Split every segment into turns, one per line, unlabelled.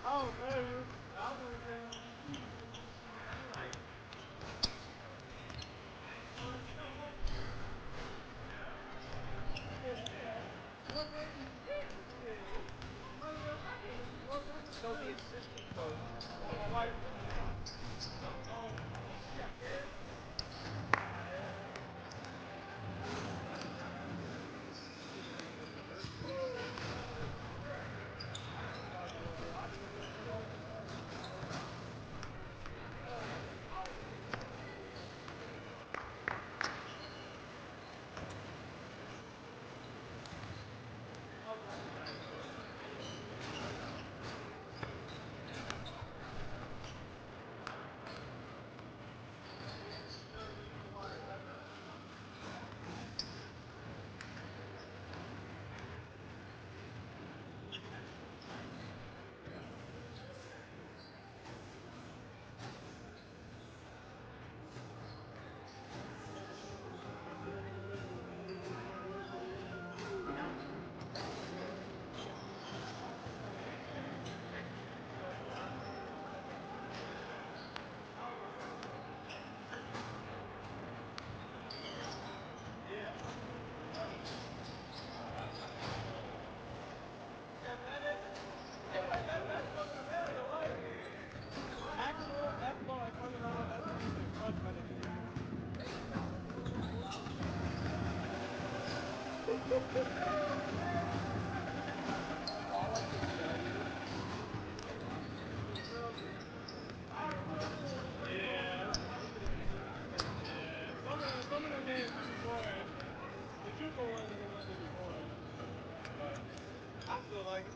Oh, man. So the assistant coach, my wife, some of the games you be boring. The JUCO ones are the ones that be boring. But I still like it.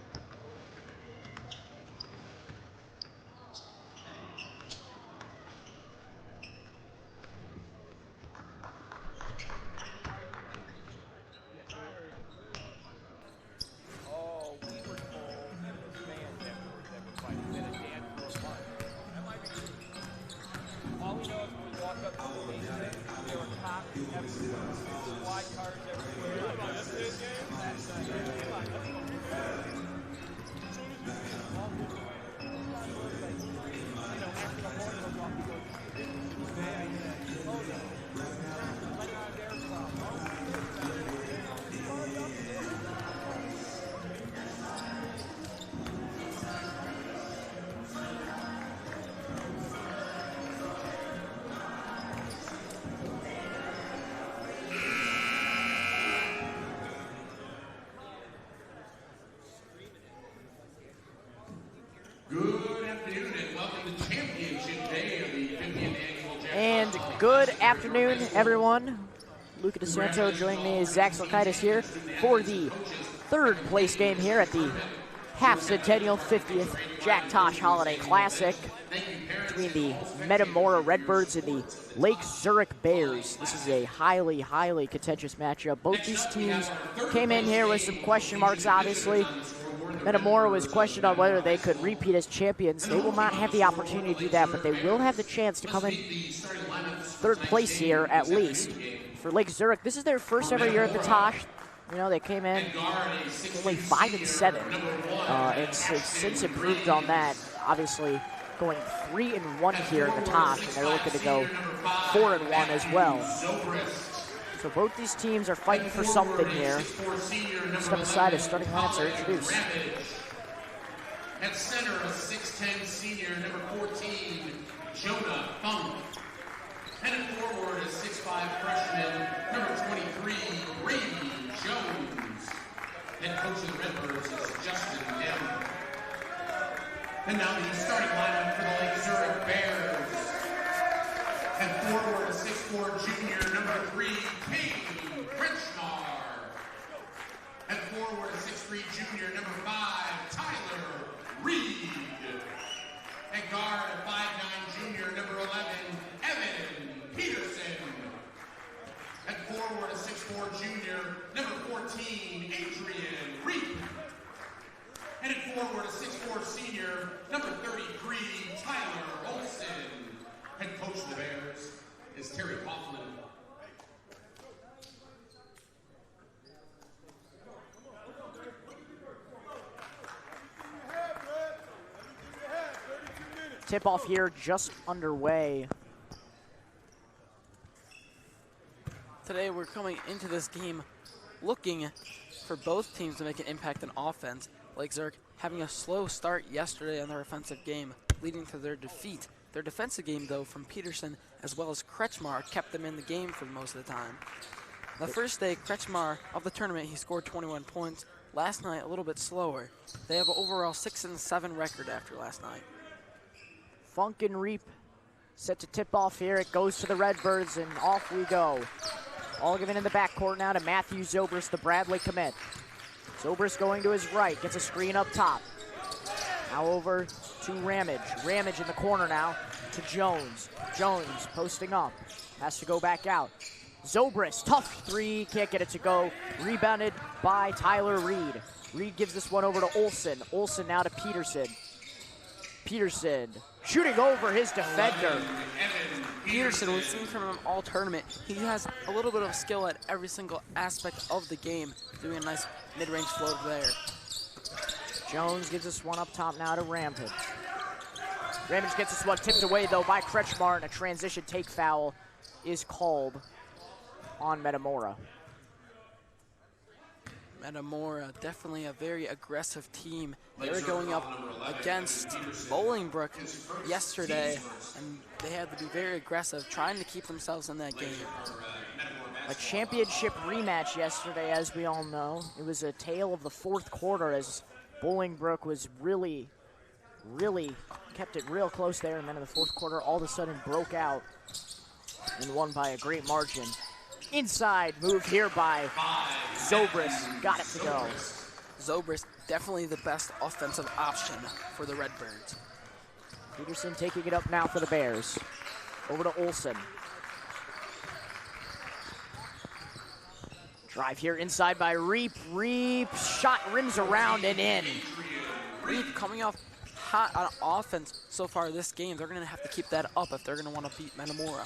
Oh, we were told that it was fans afterwards that were fighting. They had a dance for a month. That might be true. All we know is when we walked up to the stage today, there were cops everywhere, squad cars everywhere.
Yesterday's game?
Last night, yeah.
As soon as we see them, all moved away.
Sometimes it looks like, after the horn goes off, he goes, this is too bad. Oh, no. Like on their problem.
Good afternoon and welcome to Championship Day of the 50th Annual Jack
And good afternoon, everyone. Luca DeSanto joining me, Zach Silkaitis here for the third place game here at the half-centennial 50th Jack Tosh Holiday Classic between the Metamora Redbirds and the Lake Zurich Bears. This is a highly, highly contentious matchup. Both these teams came in here with some question marks, obviously. Metamora was questioned on whether they could repeat as champions. They will not have the opportunity to do that, but they will have the chance to come in third place here, at least. For Lake Zurich, this is their first ever year at the Tosh. They came in only 5-7, and since improved on that, obviously going 3-1 here in the Tosh, and they're looking to go 4-1 as well. So both these teams are fighting for something here. Step aside as starting lineups are introduced.
At center, a 6'10 senior, number 14, Jonah Funk. And at forward, a 6'5 freshman, number 23, Brady Jones. Head coach of the Redbirds is Justin M. And now the starting lineup for the Lake Zurich Bears. At forward, a 6'4 junior, number 3, Kane Kretschmar. At forward, a 6'3 junior, number 5, Tyler Reed. At guard, a 5'9 junior, number 11, Evan Peterson. At forward, a 6'4 junior, number 14, Adrian Reed. And at forward, a 6'4 senior, number 33, Tyler Olson. Head coach of the Bears is Terry Coughlin.
Tip-off here just underway.
Today we're coming into this game looking for both teams to make an impact on offense. Lake Zurich having a slow start yesterday on their offensive game, leading to their defeat. Their defensive game, though, from Peterson as well as Kretschmar kept them in the game for most of the time. The first day, Kretschmar of the tournament, he scored 21 points. Last night, a little bit slower. They have an overall 6-7 record after last night.
Funk and Reap set to tip off here. It goes to the Redbirds, and off we go. All given in the backcourt now to Matthew Zobrist, the Bradley commit. Zobrist going to his right, gets a screen up top. Now over to Ramage. Ramage in the corner now to Jones. Jones posting up, has to go back out. Zobrist, tough three, can't get it to go. Rebounded by Tyler Reed. Reed gives this one over to Olsen. Olsen now to Peterson. Peterson shooting over his defender.
Peterson, we've seen from him all tournament, he has a little bit of skill at every single aspect of the game, doing a nice mid-range float there.
Jones gives this one up top now to Ramage. Ramage gets this one tipped away, though, by Kretschmar, and a transition take foul is called on Metamora.
Metamora, definitely a very aggressive team. They were going up against Bolingbrook yesterday, and they had to be very aggressive, trying to keep themselves in that game.
A championship rematch yesterday, as we all know. It was a tale of the fourth quarter as Bolingbrook was really kept it real close there, and then in the fourth quarter, all of a sudden broke out and won by a great margin. Inside move here by Zobrist, got it to go.
Zobrist, definitely the best offensive option for the Redbirds.
Peterson taking it up now for the Bears. Over to Olsen. Drive here inside by Reap. Reap, shot rims around and in.
Reap coming off hot on offense so far this game. They're going to have to keep that up if they're going to want to beat Metamora.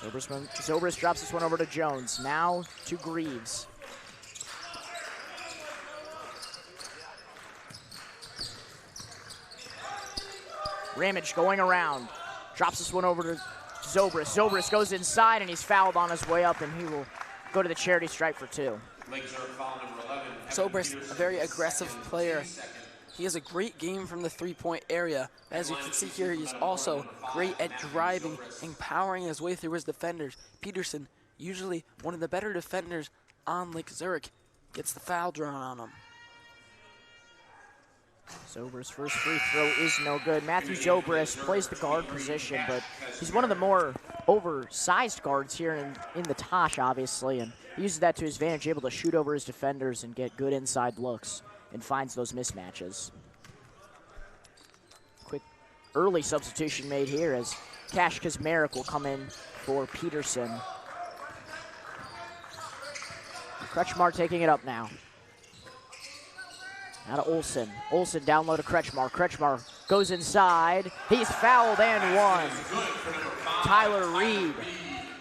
Zobrist drops this one over to Jones. Now to Greaves. Ramage going around. Drops this one over to Zobrist. Zobrist goes inside, and he's fouled on his way up, and he will go to the charity stripe for 2.
Zobrist, a very aggressive player. He has a great game from the three-point area. As you can see here, he's also great at driving and powering his way through his defenders. Peterson, usually one of the better defenders on Lake Zurich, gets the foul drawn on him.
Zobrist's first free throw is no good. Matthew Zobrist plays the guard position, but he's one of the more oversized guards here in the Tosh, obviously, and he uses that to his advantage, able to shoot over his defenders and get good inside looks, and finds those mismatches. Quick early substitution made here as Cash Kazmarek will come in for Peterson. Kretschmar taking it up now. Now to Olsen. Olsen down low to Kretschmar. Kretschmar goes inside. He's fouled and one. Tyler Reed.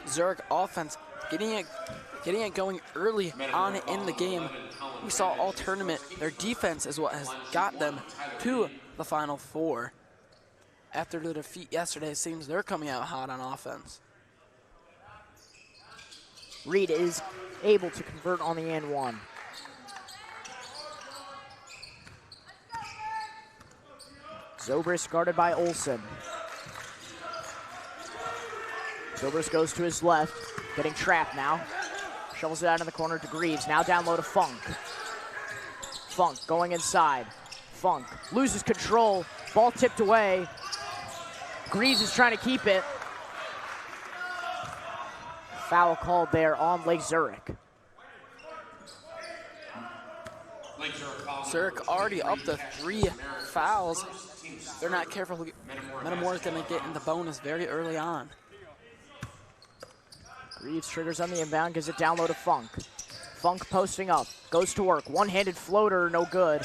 Zurich offense getting it going early on in the game. We saw all tournament. Their defense is what has got them to the Final Four. After the defeat yesterday, it seems they're coming out hot on offense.
Reed is able to convert on the and one. Zobrist guarded by Olsen. Zobrist goes to his left, getting trapped now. Shovels it out in the corner to Greaves. Now down low to Funk. Funk going inside. Funk loses control. Ball tipped away. Greaves is trying to keep it. Foul called there on Lake Zurich.
Zurich already up to 3 fouls. They're not careful. Metamora's going to get in the bonus very early on.
Greaves triggers on the inbound, gives it down low to Funk. Funk posting up, goes to work. One-handed floater, no good.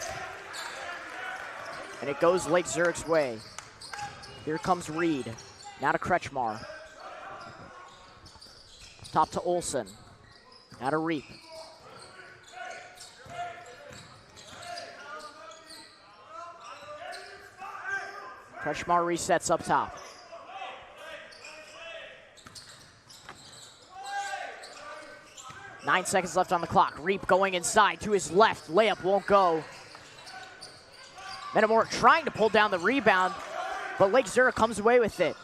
And it goes Lake Zurich's way. Here comes Reed. Now to Kretschmar. Top to Olsen. Now to Reap. Kretschmar resets up top. Nine seconds left on the clock. Reap going inside to his left. Layup won't go. Metamora trying to pull down the rebound, but Lake Zurich comes away with it.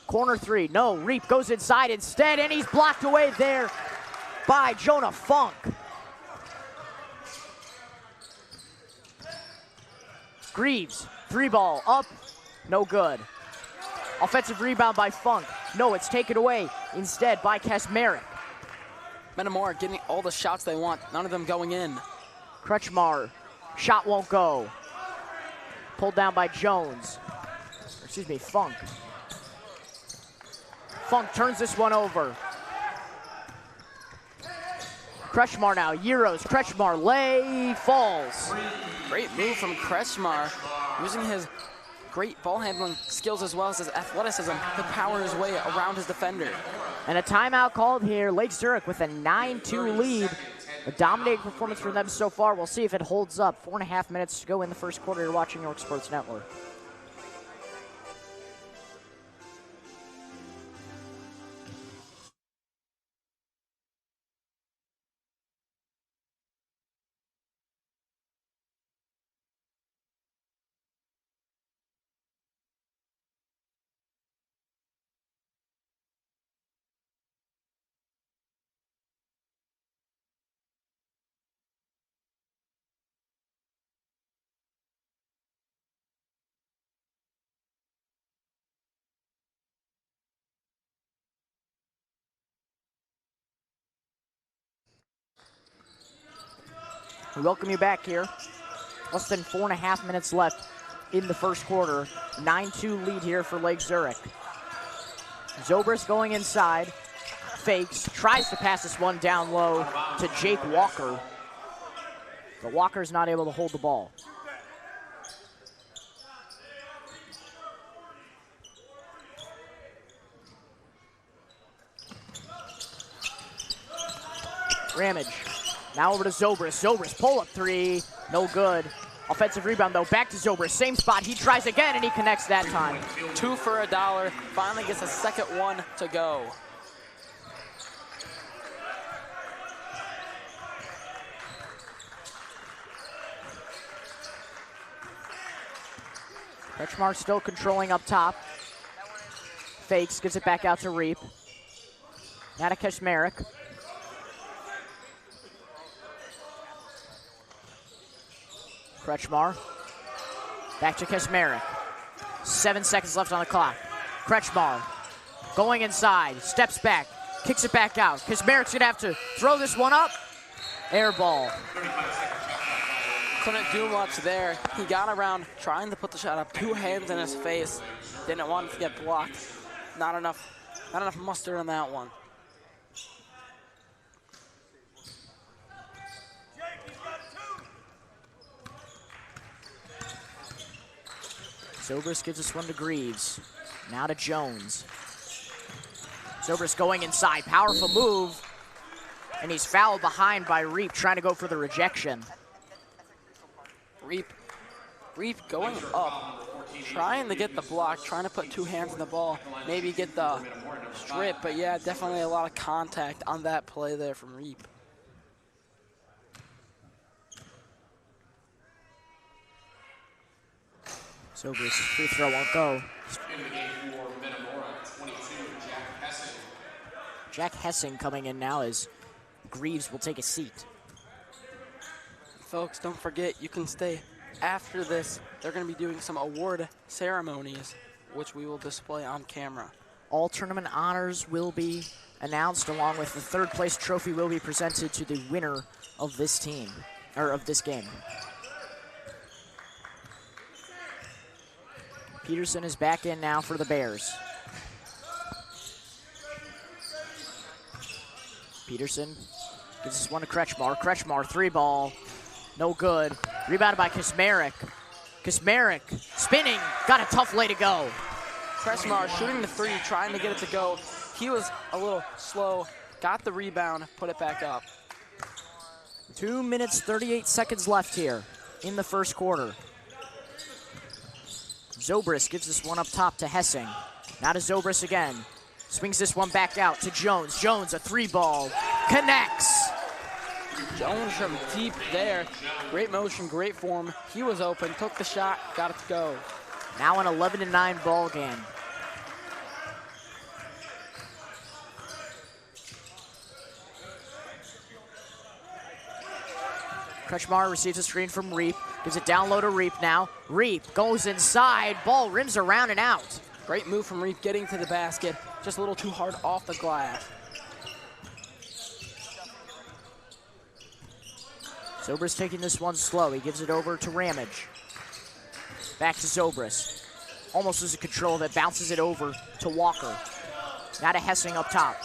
Corner three, no, Reap goes inside instead, and he's blocked away there by Jonah Funk. Greaves, three ball, up, no good. Offensive rebound by Funk. No, it's taken away instead by Kaczmarek.
Metamora getting all the shots they want, none of them going in.
Kretschmar, shot won't go. Pulled down by Jones. Excuse me, Funk. Funk turns this one over. Kretschmar now, Euros, Kretschmar, lay, falls.
Great move from Kretschmar, using his great ball handling skills as well as his athleticism to power his way around his defender.
And a timeout called here. Lake Zurich with a 9-2 lead. A dominating performance from them so far. We'll see if it holds up. 4.5 minutes to go in the first quarter. You're watching York Sports Network. We welcome you back here. Less than 4.5 minutes left in the first quarter. 9-2 lead here for Lake Zurich. Zobrist going inside, fakes, tries to pass this one down low to Jake Walker. But Walker's not able to hold the ball. Ramage. Now over to Zobrist. Zobrist pull-up three. No good. Offensive rebound, though. Back to Zobrist. Same spot. He tries again, and he connects that time.
2 for $1. Finally gets a second one to go.
Kretschmar still controlling up top. Fakes. Gives it back out to Reap. Now to Kaczmarek. Kretschmar, back to Kaczmarek. 7 seconds left on the clock. Kretschmar going inside, steps back, kicks it back out. Kaczmarek's gonna have to throw this one up. Air ball.
Couldn't do much there. He got around trying to put the shot up, 2 hands in his face. Didn't want it to get blocked. Not enough mustard on that one.
Zobrist gives this one to Greaves. Now to Jones. Zobrist going inside, powerful move. And he's fouled behind by Reap, trying to go for the rejection.
Reap going up, trying to get the block, trying to put 2 hands on the ball, maybe get the strip, but yeah, definitely a lot of contact on that play there from Reap.
Zobrist free throw won't go.
In the game for Metamora, 22, Jack Hessing.
Jack Hessing coming in now as Greaves will take a seat.
Folks, don't forget, you can stay after this. They're going to be doing some award ceremonies, which we will display on camera.
All tournament honors will be announced, along with the 3rd place trophy will be presented to the winner of this team, or of this game. Peterson is back in now for the Bears. Peterson gives this one to Kretschmar. Kretschmar, 3-ball, no good. Rebounded by Kaczmarek. Kaczmarek spinning, got a tough lay to go.
Kretschmar shooting the 3, trying to get it to go. He was a little slow, got the rebound, put it back up.
2 minutes, 38 seconds left here in the first quarter. Zobrist gives this one up top to Hessing. Now to Zobrist again. Swings this one back out to Jones. Jones, a 3-ball. Connects.
Jones from deep there. Great motion, great form. He was open, took the shot, got it to go.
Now an 11-9 ball game. Kretschmar receives a screen from Reap. Gives it down low to Reap now. Reap goes inside. Ball rims around and out.
Great move from Reap getting to the basket. Just a little too hard off the glass.
Zobrist taking this one slow. He gives it over to Ramage. Back to Zobrist. Almost loses control of it. Bounces it over to Walker. Now to Hessing up top.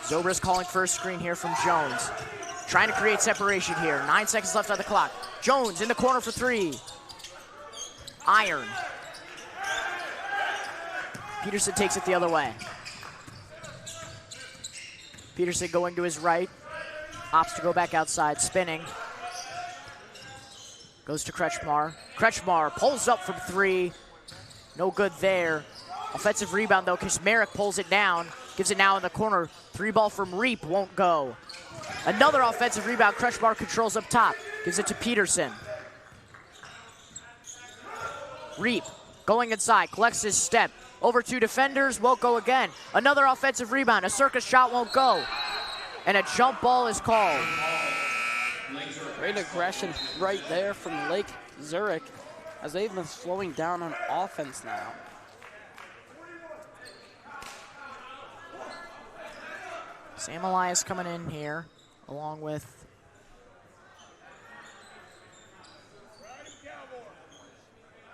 Zobrist calling for a screen here from Jones. Trying to create separation here. 9 seconds left on the clock. Jones in the corner for 3. Iron. Peterson takes it the other way. Peterson going to his right. Opts to go back outside, spinning. Goes to Kretschmar. Kretschmar pulls up from 3. No good there. Offensive rebound though, because Merrick pulls it down. Gives it now in the corner. 3-ball from Reap won't go. Another offensive rebound. Kretschmar controls up top. Gives it to Peterson. Reap going inside. Collects his step. Over 2 defenders. Won't go again. Another offensive rebound. A circus shot won't go. And a jump ball is called.
Great aggression right there from Lake Zurich as they've been slowing down on offense now.
Sam Elias coming in here along with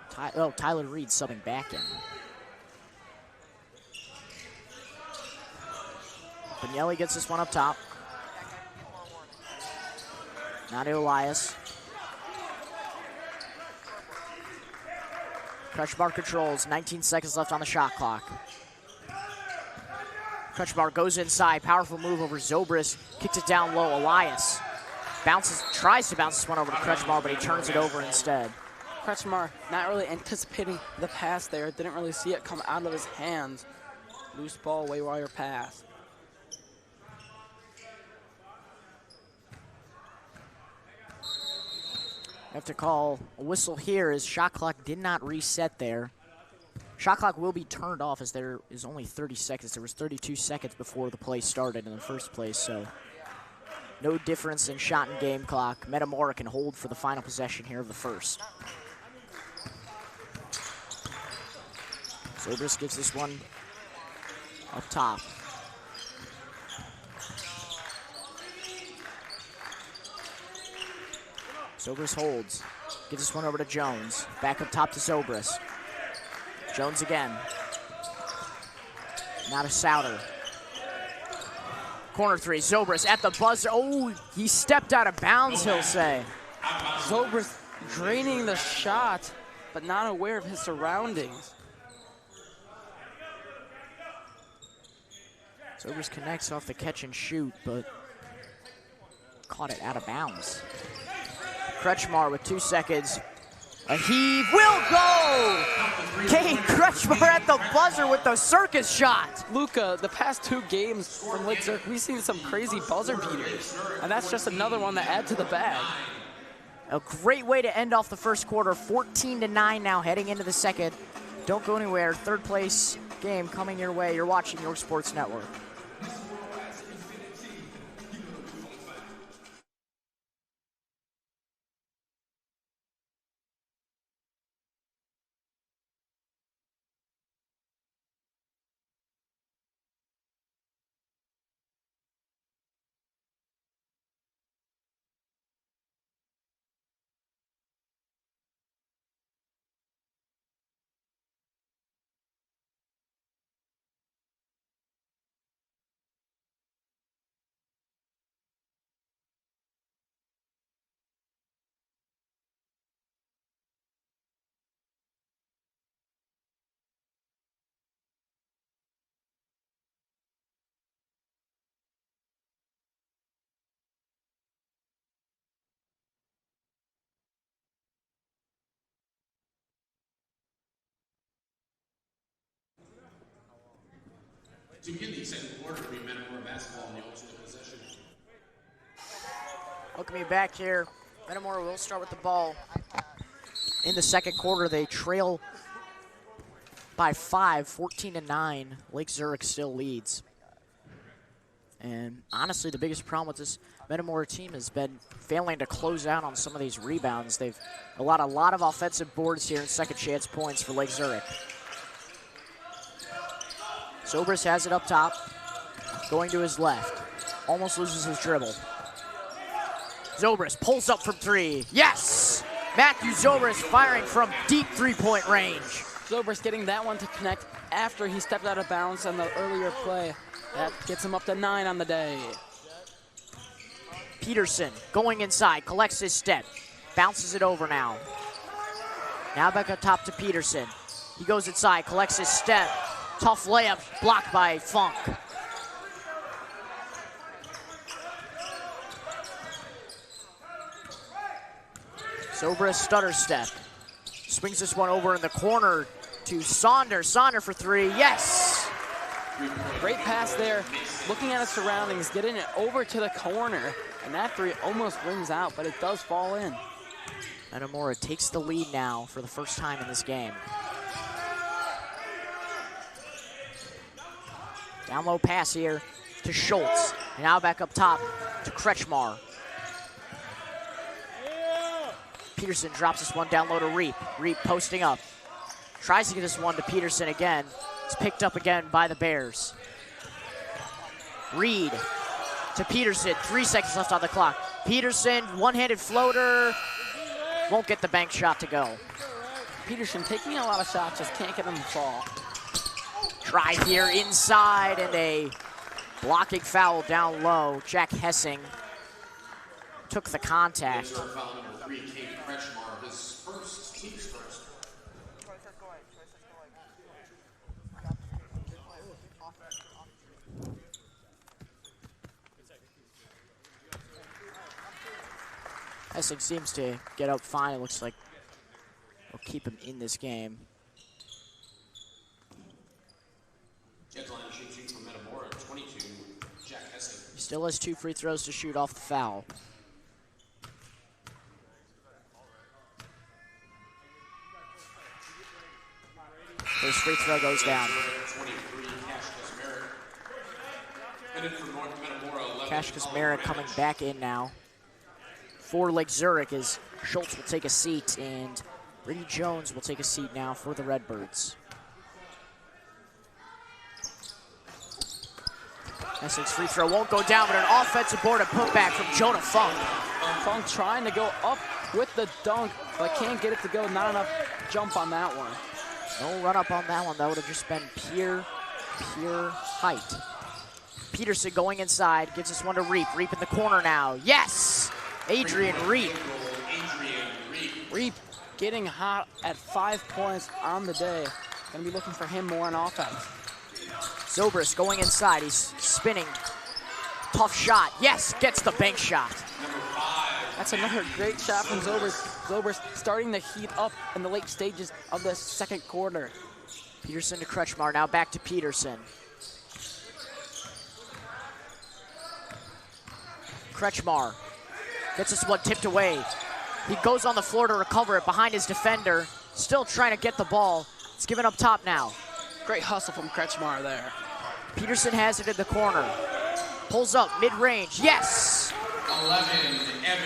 Tyler Reed subbing back in. Pinielli gets this one up top. Now to Elias. Kretschmar controls, 19 seconds left on the shot clock. Kretschmar goes inside, powerful move over Zobrist, kicks it down low. Elias tries to bounce this one over to Kretschmar, but he turns it over instead.
Kretschmar not really anticipating the pass there, didn't really see it come out of his hands. Loose ball, waywire pass.
Have to call a whistle here as shot clock did not reset there. Shot clock will be turned off as there is only 30 seconds. There was 32 seconds before the play started in the first place, so no difference in shot and game clock. Metamora can hold for the final possession here of the first. Zobrist gives this one up top. Zobrist holds. Gives this one over to Jones. Back up top to Zobrist. Jones again. Now to Souter. Corner 3. Zobrist at the buzzer. Oh, he stepped out of bounds, he'll say.
Zobrist draining the shot, but not aware of his surroundings.
Zobrist connects off the catch and shoot, but caught it out of bounds. Kretschmar with 2 seconds. A heave will go! Kane Kretschmar at the buzzer with the circus shot.
Luca, the past 2 games from Lake Zurich, we've seen some crazy buzzer beaters, and that's just another one to add to the bag.
A great way to end off the first quarter. 14-9 now heading into the second. Don't go anywhere. Third place game coming your way. You're watching York Sports Network.
To begin the second quarter, we Metamora basketball in the alternate possession.
Welcome me back here. Metamora will start with the ball. In the second quarter, they trail by 5, 14-9. Lake Zurich still leads. And honestly, the biggest problem with this Metamora team has been failing to close out on some of these rebounds. They've allowed a lot of offensive boards here and second chance points for Lake Zurich. Zobrist has it up top, going to his left. Almost loses his dribble. Zobrist pulls up from 3. Yes! Matthew Zobrist firing from deep three-point range.
Zobrist getting that one to connect after he stepped out of bounds on the earlier play. That gets him up to 9 on the day.
Peterson going inside, collects his step, bounces it over now. Now back up top to Peterson. He goes inside, collects his step. Tough layup, blocked by Funk. Zobrist stutter step. Swings this one over in the corner to Saunders. Saunders for 3, yes!
Great pass there, looking at his surroundings, getting it over to the corner, and that 3 almost rings out, but it does fall in.
Metamora takes the lead now for the first time in this game. Down low pass here to Schultz, and now back up top to Kretschmar. Peterson drops this one down low to Reap. Reap posting up. Tries to get this one to Peterson again. It's picked up again by the Bears. Reed to Peterson, 3 seconds left on the clock. Peterson, one-handed floater, won't get the bank shot to go.
Peterson taking a lot of shots, just can't get them to fall.
Try here inside, and a blocking foul down low. Jack Hessing took the contact.
Foul number 3 came to Kretschmar, his first, team's first.
Hessing seems to get up fine. It looks like we'll keep him in this game.
Headline shooting from Metamora, 22, Jack Hessing.
He still has 2 free throws to shoot off the foul. First free throw goes down.
23,
Cash Kazmarek coming back in now. For Lake Zurich as Schultz will take a seat and Brady Jones will take a seat now for the Redbirds. Essex free throw won't go down, but an offensive board and putback from Jonah Funk.
Funk trying to go up with the dunk, but can't get it to go. Not enough jump on that one.
No run up on that one. That would have just been pure height. Peterson going inside, gives this one to Reap. Reap in the corner now. Yes! Adrian Reap.
Reap getting hot at 5 points on the day. Gonna be looking for him more on offense.
Zobrist going inside. He's spinning. Tough shot. Yes, gets the bank shot.
That's another great shot from Zobrist. Zobrist starting to heat up in the late stages of the second quarter.
Peterson to Kretschmar. Now back to Peterson. Kretschmar gets this one tipped away. He goes on the floor to recover it behind his defender. Still trying to get the ball. It's given up top now.
Great hustle from Kretschmar there.
Peterson has it in the corner. Pulls up, mid-range, yes!
11,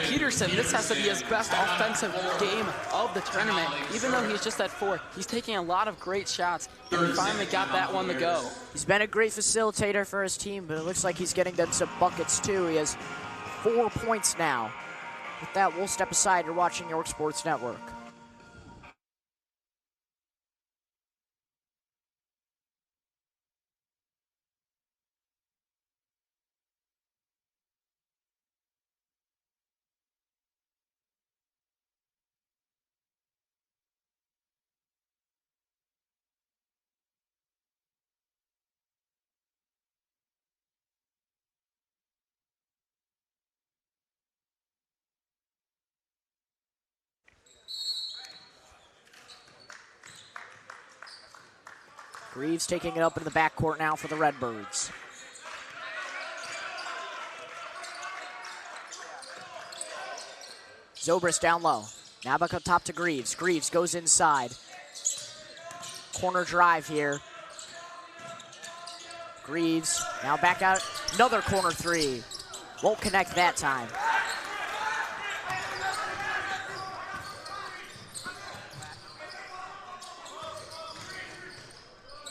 Peterson, this has to be his best offensive game of the tournament. Even though he's just at 4, he's taking a lot of great shots, and he finally got that one to go.
He's been a great facilitator for his team, but it looks like he's getting them some buckets too. He has 4 points now. With that, we'll step aside. You're watching York Sports Network. Greaves taking it up in the backcourt now for the Redbirds. Zobrist down low. Now back up top to Greaves. Greaves goes inside. Corner drive here. Greaves now back out. Another corner three. Won't connect that time.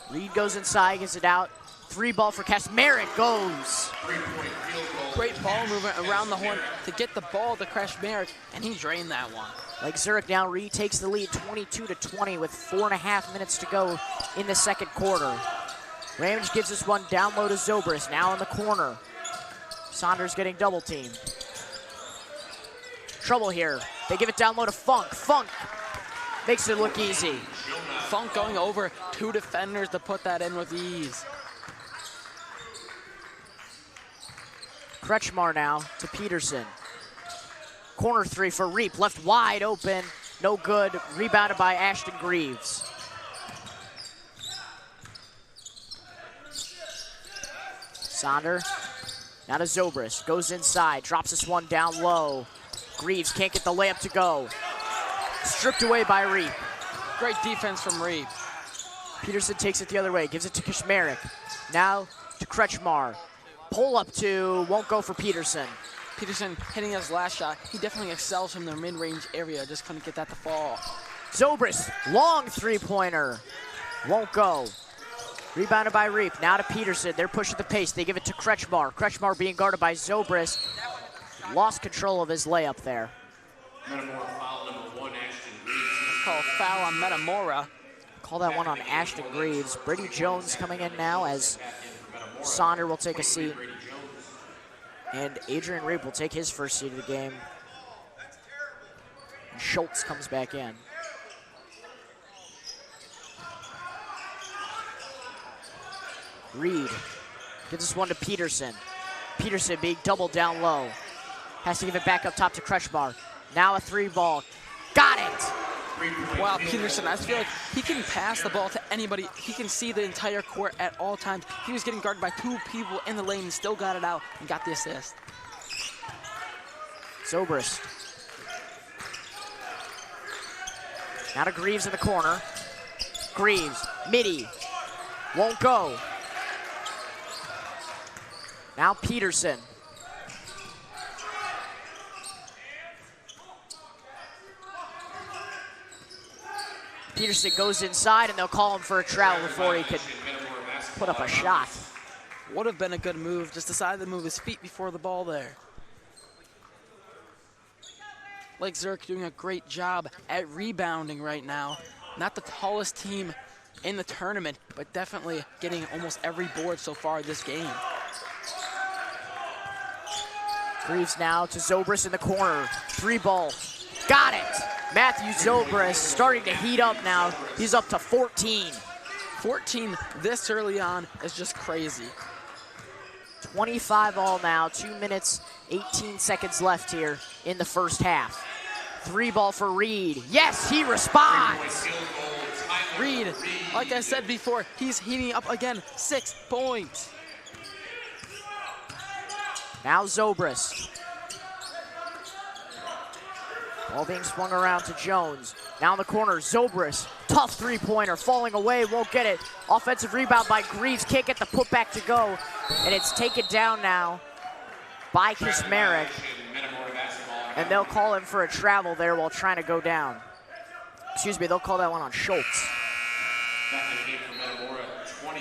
Reed goes inside, gets it out. 3-ball for Kaczmarek goes.
Great ball movement around the horn to get the ball to Kaczmarek, and he drained that one.
Like Zurich now, Reed takes the lead 22-20 with 4.5 minutes to go in the second quarter. Ramage gives this one down low to Zobrist, now in the corner. Saunders getting double teamed. Trouble here. They give it down low to Funk. Funk makes it look easy.
Funk going over 2 defenders to put that in with ease.
Kretschmar now to Peterson. Corner three for Reap, left wide open, no good. Rebounded by Ashton Greaves. Sonder, now to Zobrist, goes inside, drops this one down low. Greaves can't get the layup to go. Stripped away by Reap.
Great defense from Reap.
Peterson takes it the other way, gives it to Kaczmarek. Now to Kretschmar. Pull up two, won't go for Peterson.
Peterson hitting his last shot. He definitely excels from their mid-range area, just couldn't get that to fall.
Zobrist, long three-pointer, won't go. Rebounded by Reap, now to Peterson. They're pushing the pace, they give it to Kretschmar. Kretschmar being guarded by Zobrist. Lost control of his layup there.
Metamora foul number 1, Ashton Greaves.
Let's call a foul on Metamora.
Call that one on Ashton Greaves. Brady Jones coming in now as Sonder will take a seat. And Adrian Reap will take his first seat of the game. And Schultz comes back in. Reed gives this one to Peterson. Peterson being doubled down low. Has to give it back up top to Kretschmar. Now a 3-ball. Got it!
Wow, Peterson, I feel like he can pass the ball to anybody. He can see the entire court at all times. He was getting guarded by 2 people in the lane and still got it out and got the assist.
Zobrist. Now to Greaves in the corner. Greaves, midi, won't go. Now Peterson. Peterson goes inside and they'll call him for a travel before he could put up a shot.
Would have been a good move, just decided to move his feet before the ball there. Lake Zurich doing a great job at rebounding right now. Not the tallest team in the tournament, but definitely getting almost every board so far this game.
Greaves now to Zobrist in the corner. 3-ball. Got it! Matthew Zobrist starting to heat up now. He's up to 14.
14 this early on is just crazy.
25 all now, 2 minutes, 18 seconds left here in the first half. 3-ball for Reed. Yes, he responds!
Reed, like I said before, he's heating up again, 6 points.
Now Zobrist. Ball being swung around to Jones. Now in the corner, Zobrist. Tough 3-pointer, falling away, won't get it. Offensive rebound by Greaves, can't get the putback to go. And it's taken down now by Kaczmarek. And they'll call him for a travel there while trying to go down. Excuse me, they'll call that one on Schultz.
Back in the game for Metamora, 20,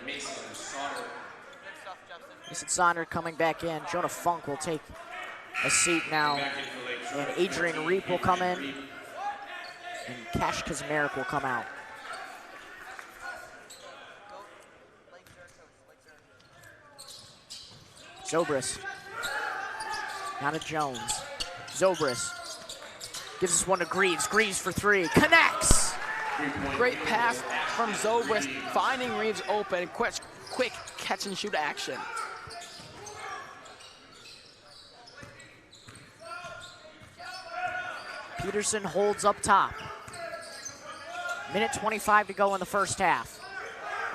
Mason Sauter.
Mason Sauter coming back in. Jonah Funk will take a seat now. And Adrian Reap will come in. And Cash Kaczmarek will come out. Zobrist. Now to Jones. Zobrist. Gives this one to Greaves. Greaves for 3. Connects!
Great pass from Zobrist, finding Reaves open. Quick catch and shoot action.
Peterson holds up top. Minute 25 to go in the first half.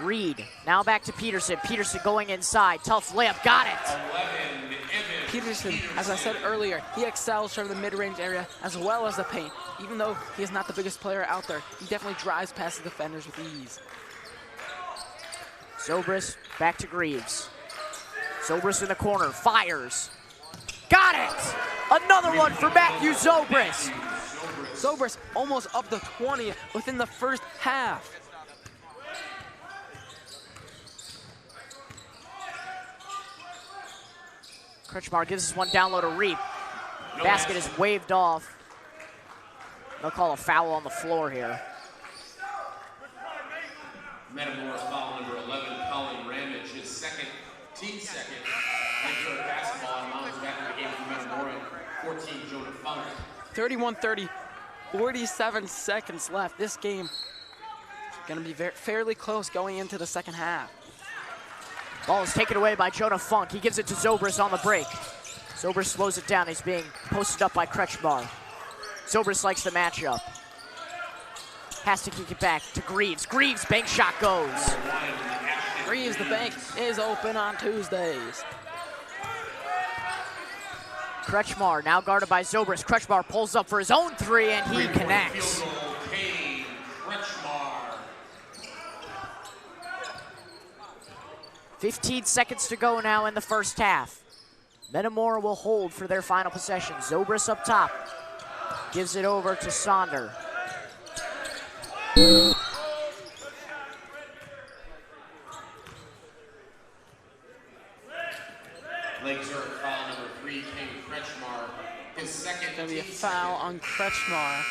Reed, now back to Peterson. Peterson going inside, tough layup, got it.
Peterson, as I said earlier, he excels from the mid-range area as well as the paint. Even though he is not the biggest player out there, he definitely drives past the defenders with ease.
Zobrist back to Greaves. Zobrist in the corner, fires. Got it! Another one for Matthew Zobrist.
Zobrist almost up to 20 within the first half.
Kretschmar gives us one down low to Reed. Basket is waved off. They'll call a foul on the floor here.
Metamora foul number 11, Colin Ramage, his second, team second. Extra basketball and Mounds back in the game for Metamora. 14, Jonah Funk.
31-30, 47 seconds left. This game is going to be fairly close going into the second half.
Ball is taken away by Jonah Funk. He gives it to Zobrist on the break. Zobrist slows it down. He's being posted up by Kretschmar. Zobrist likes the matchup. Has to kick it back to Greaves. Greaves, bank shot goes.
Greaves, the bank is open on Tuesdays.
Kretschmar now guarded by Zobrist. Kretschmar pulls up for his own three and he connects. 15 seconds to go now in the first half. Metamora will hold for their final possession. Zobrist up top. Gives it over to Sonder.
Lake Zurich foul number 3, King Kretschmar. His second.
Going to be a foul on Kretschmar.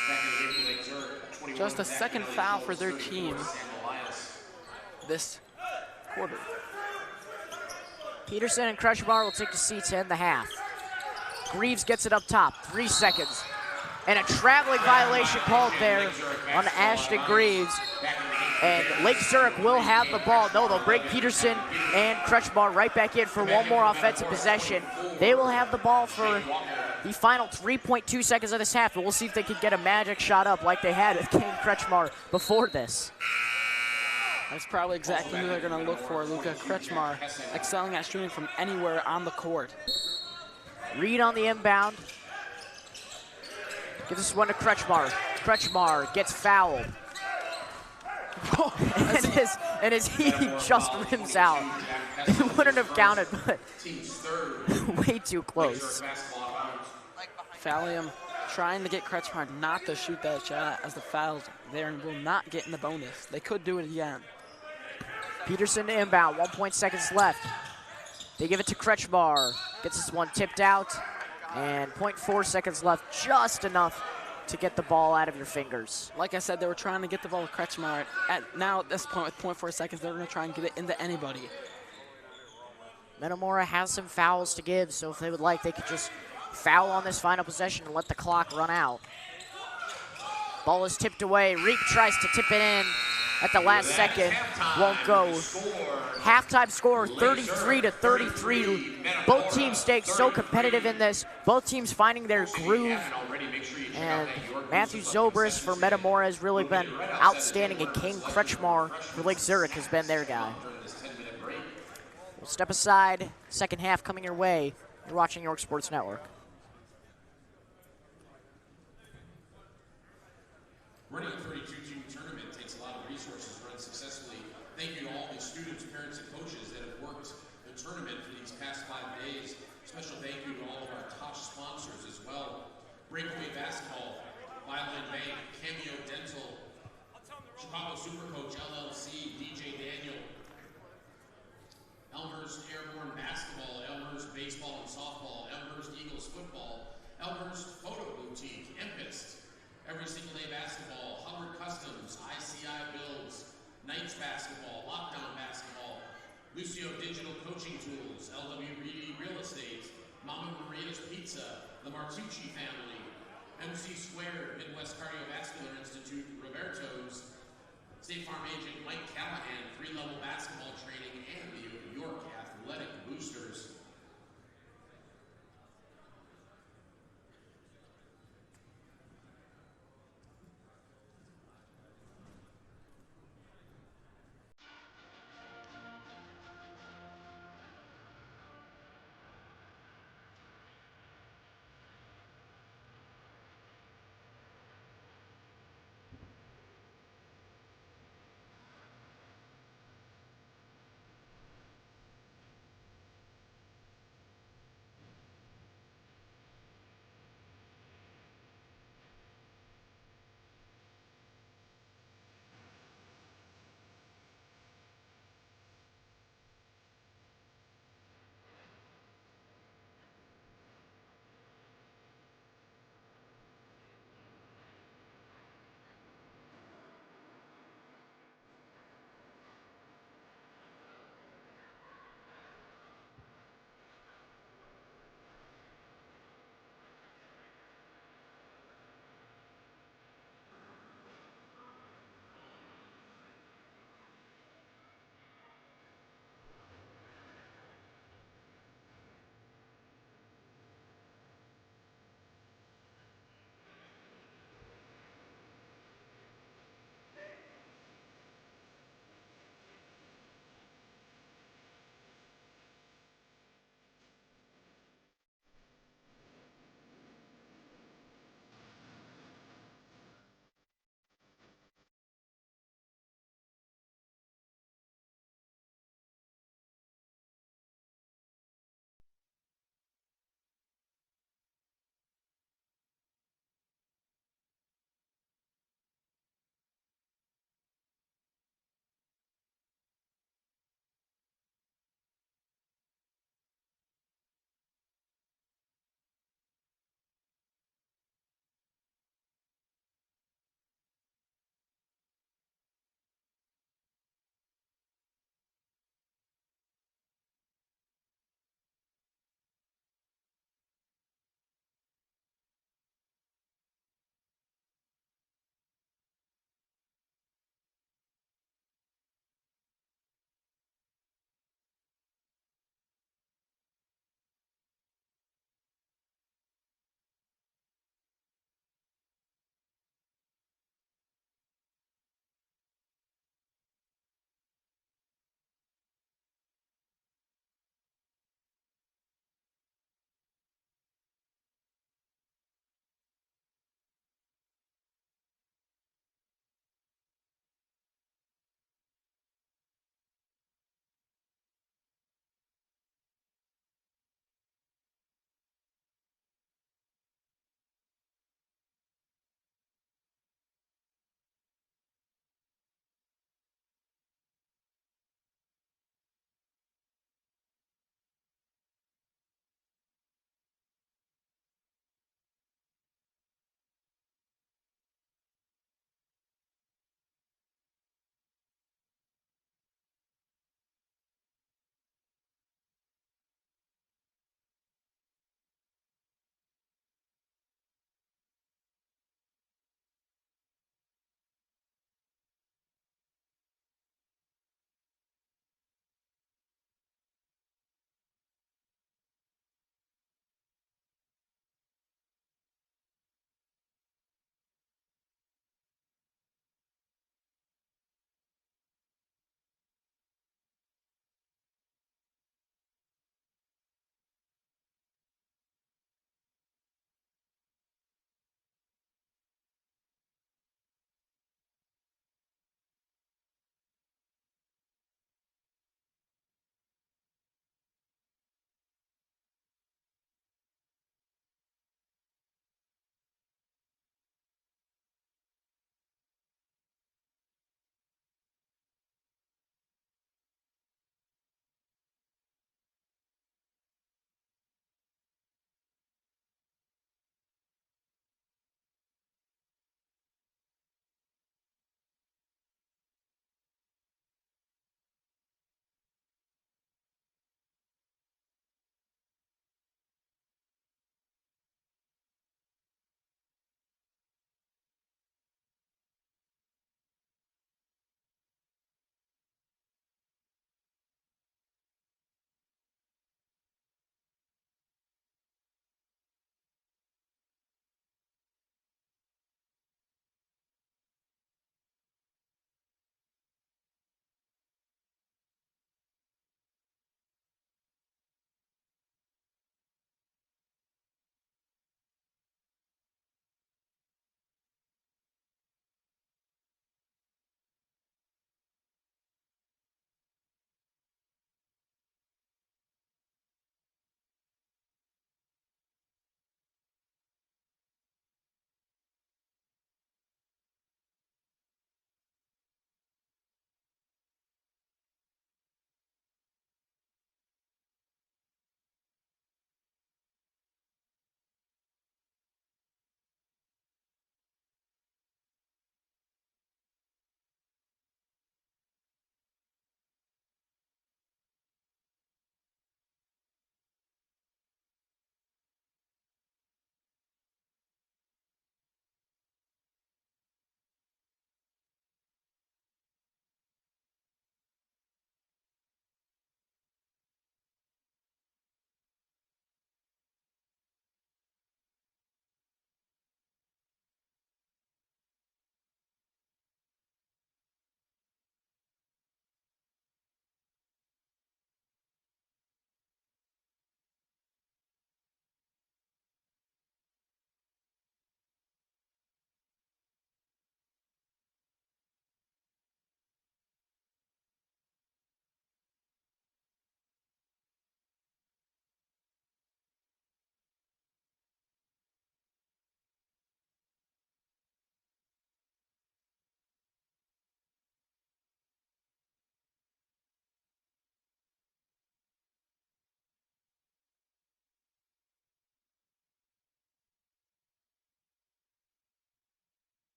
Just a second foul for their team this quarter.
Peterson and Kretschmar will take the seat to end the half. Greaves gets it up top, 3 seconds. And a traveling violation called there on Ashton Greaves. And Lake Zurich will have the ball. No, they'll bring Peterson and Kretschmar right back in for one more offensive possession. They will have the ball for the final 3.2 seconds of this half, and we'll see if they can get a magic shot up like they had with King Kretschmar before this.
That's probably exactly who they're going to look for. Luca Kretschmar excelling at shooting from anywhere on the court.
Reed on the inbound. Gives this one to Kretschmar. Kretschmar gets fouled. and as he just rims out. It wouldn't have counted, but way too close.
Fallium trying to get Kretschmar not to shoot that shot as the foul's there and will not get in the bonus. They could do it again.
Peterson to inbound, 1 seconds left. They give it to Kretschmar. Gets this one tipped out, and 0.4 seconds left, just enough to get the ball out of your fingers.
Like I said, they were trying to get the ball to Kretschmar. Now at this point, with 0.4 seconds, they're going to try and get it into anybody.
Metamora has some fouls to give, so if they would like, they could just foul on this final possession and let the clock run out. Ball is tipped away. Reek tries to tip it in at the last second. Won't go. Halftime score 33-33. Both teams staying so competitive in this. Both teams finding their groove. And Matthew Zobrist for Metamora has really been outstanding, and King Kretschmar for Lake Zurich has been their guy. We'll step aside. Second half coming your way. You're watching York Sports Network.
Running a 32-team tournament takes a lot of resources to run successfully. Thank you to all the students, parents, and coaches that have worked the tournament for these past 5 days. Special thank you to all of our Tosh sponsors as well. Breakaway Basketball, Violin Bank, Cameo Dental, Chicago Supercoach LLC, DJ Daniel, Elmhurst Airborne Basketball, Elmhurst Baseball and Softball, Elmhurst Eagles Football, Elmhurst Photo Boutique, Empist, Every Single Day Basketball, Hubbard Customs, ICI Builds, Knights Basketball, Lockdown Basketball, Lucio Digital Coaching Tools, LWBD Real Estate, Mama Maria's Pizza, the Martucci Family, MC Squared, Midwest Cardiovascular Institute, Roberto's, State Farm Agent Mike Callahan, 3-level basketball training, and the York Athletic Boosters.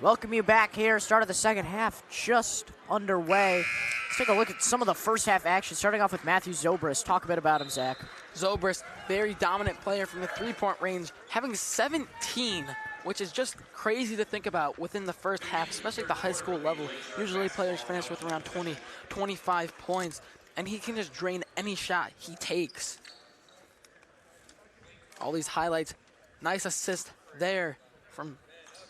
Welcome you back here. Start of the second half just underway. Let's take a look at some of the first half action, starting off with Matthew Zobrist. Talk a bit about him, Zach.
Zobrist, very dominant player from the three-point range, having 17, which is just crazy to think about within the first half, especially at the high school level. Usually players finish with around 20, 25 points, and he can just drain any shot he takes. All these highlights, nice assist there from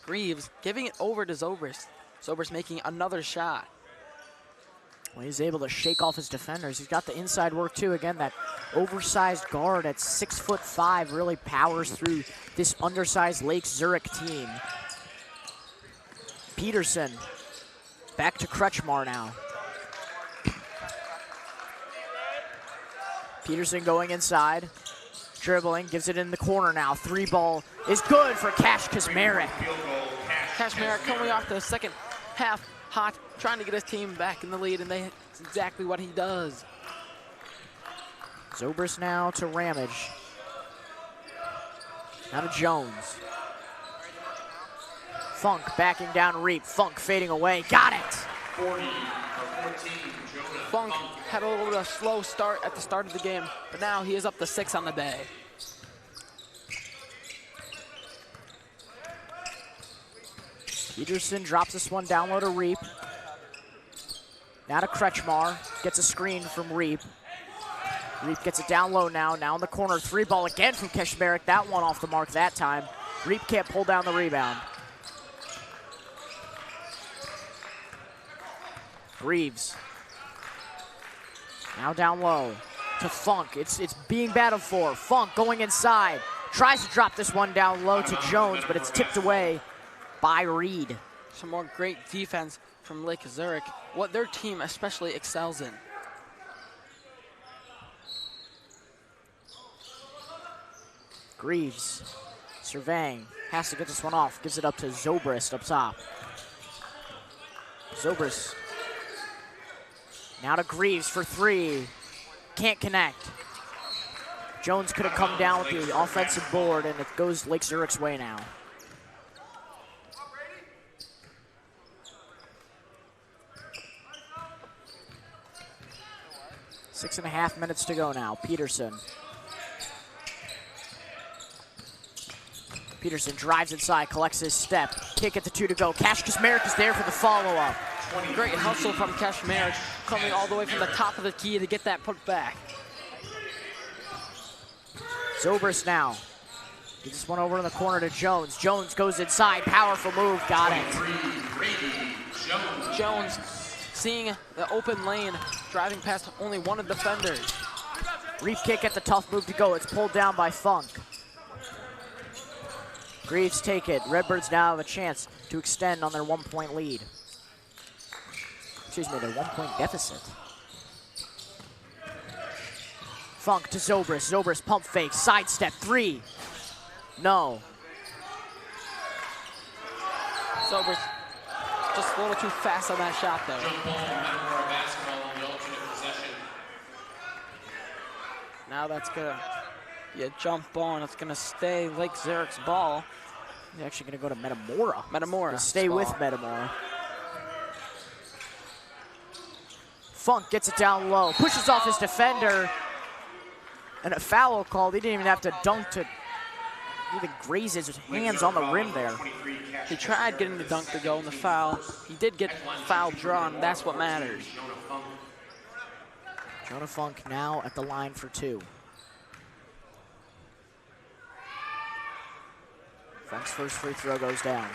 Greaves, giving it over to Zobrist. Zobrist making another shot.
Well, he's able to shake off his defenders. He's got the inside work too. Again, that oversized guard at 6'5" really powers through this undersized Lake Zurich team. Peterson back to Kretschmar now. Peterson going inside, dribbling, gives it in the corner now. Three ball is good for Cash Kazmarek.
Kazmarek coming off the second half hot, trying to get his team back in the lead, and that's exactly what he does.
Zobrist now to Ramage. Now to Jones. Funk backing down Reap. Funk fading away. Got it!
40 for 14, Jonah
Funk had a little bit of a slow start at the start of the game, but now he is up to 6 on the day.
Peterson drops this one down low to Reap. Now to Kretschmar. Gets a screen from Reap. Reap gets it down low now. Now in the corner. Three ball again from Kazmarek. That one off the mark that time. Reap can't pull down the rebound. Greaves. Now down low to Funk. It's being battled for. Funk going inside. Tries to drop this one down low to Jones, but it's tipped away by Reed.
Some more great defense from Lake Zurich, what their team especially excels in.
Greaves surveying, has to get this one off, gives it up to Zobrist up top. Zobrist now to Greaves for three, can't connect. Jones could have come down with the offensive board, and it goes Lake Zurich's way now. 6.5 minutes to go now. Peterson. Peterson drives inside, collects his step. Can't get the 2 to go. Cash Kazmarek is there for the follow-up.
Great hustle from Kazmarek, coming all the way from the top of the key to get that put back.
Zobrist now. Gives this one over in the corner to Jones. Jones goes inside, powerful move, got it.
Jones seeing the open lane, driving past only one of the defenders.
Reap kick at the tough move to go. It's pulled down by Funk. Greaves take it. Redbirds now have a chance to extend on their 1-point lead. Excuse me, their 1-point deficit. Funk to Zobrist. Zobrist pump fake, sidestep, 3. No.
Zobrist just a little too fast on that shot, though.
Jump ball, Metamora basketball on the alternate possession.
Now that's gonna be a jump ball, and it's gonna stay Lake Zurich's ball.
He's actually gonna go to Metamora.
Metamora.
Stay with Metamora. Funk gets it down low, pushes off his defender, and a foul called. He didn't even have to dunk to even graze his hands on the rim there.
He tried getting the dunk to go in the foul. He did get foul drawn. That's what matters.
Jonah Funk now at the line for 2. Funk's first free throw goes down.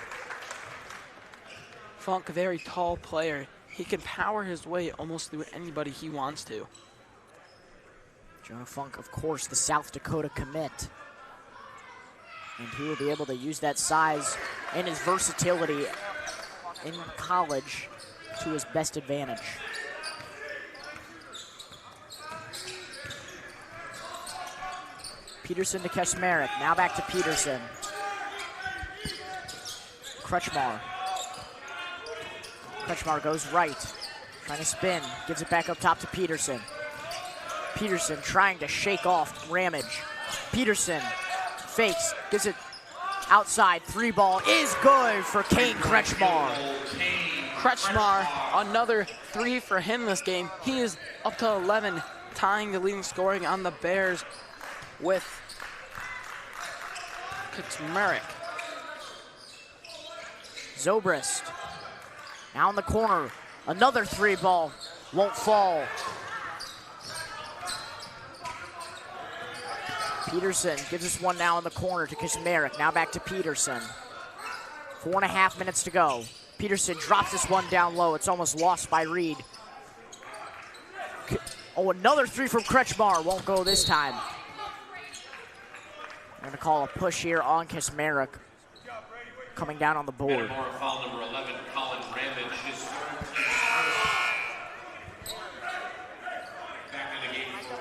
Funk, a very tall player. He can power his way almost through anybody he wants to.
Jonah Funk, of course, the South Dakota commit. And he will be able to use that size and his versatility in college to his best advantage. Peterson to Kazmarek, now back to Peterson. Kretschmar. Kretschmar goes right, trying to spin, gives it back up top to Peterson. Peterson trying to shake off Ramage. Peterson fakes, gives it Outside, 3 ball is good for Kane Kretschmar.
Kretschmar, another 3 for him this game. He is up to 11, tying the leading scoring on the Bears with Kaczmarek.
Zobrist now in the corner. Another 3 ball, won't fall. Peterson gives us one now in the corner to Kaczmarek. Now back to Peterson. 4.5 minutes to go. Peterson drops this one down low. It's almost lost by Reed. Oh, another 3 from Kretschmar. Won't go this time. I'm gonna call a push here on Kaczmarek. Coming down on the board.
Metamora foul number 11, Colin Ramage, his third team. Back in the game for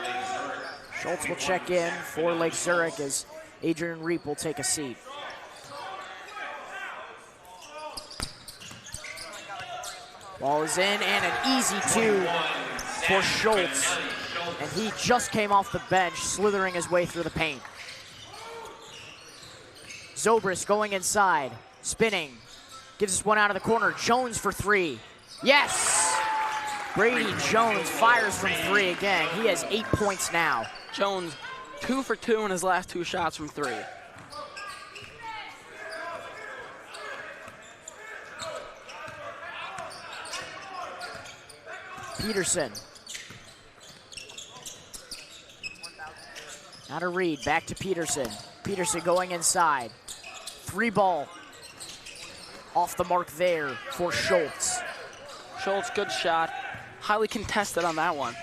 Lake Zurich.
Schultz will check in for Lake Zurich as Adrian Reap will take a seat. Ball is in and an easy 2 for Schultz. And he just came off the bench, slithering his way through the paint. Zobrist going inside, spinning, gives us one out of the corner. Jones for 3. Yes! Brady Jones fires from 3 again. He has 8 points now.
Jones, 2 for 2 in his last 2 shots from 3.
Peterson. Now to Reed, back to Peterson. Peterson going inside. 3 ball. Off the mark there for Schultz.
Schultz, good shot. Highly contested on that one.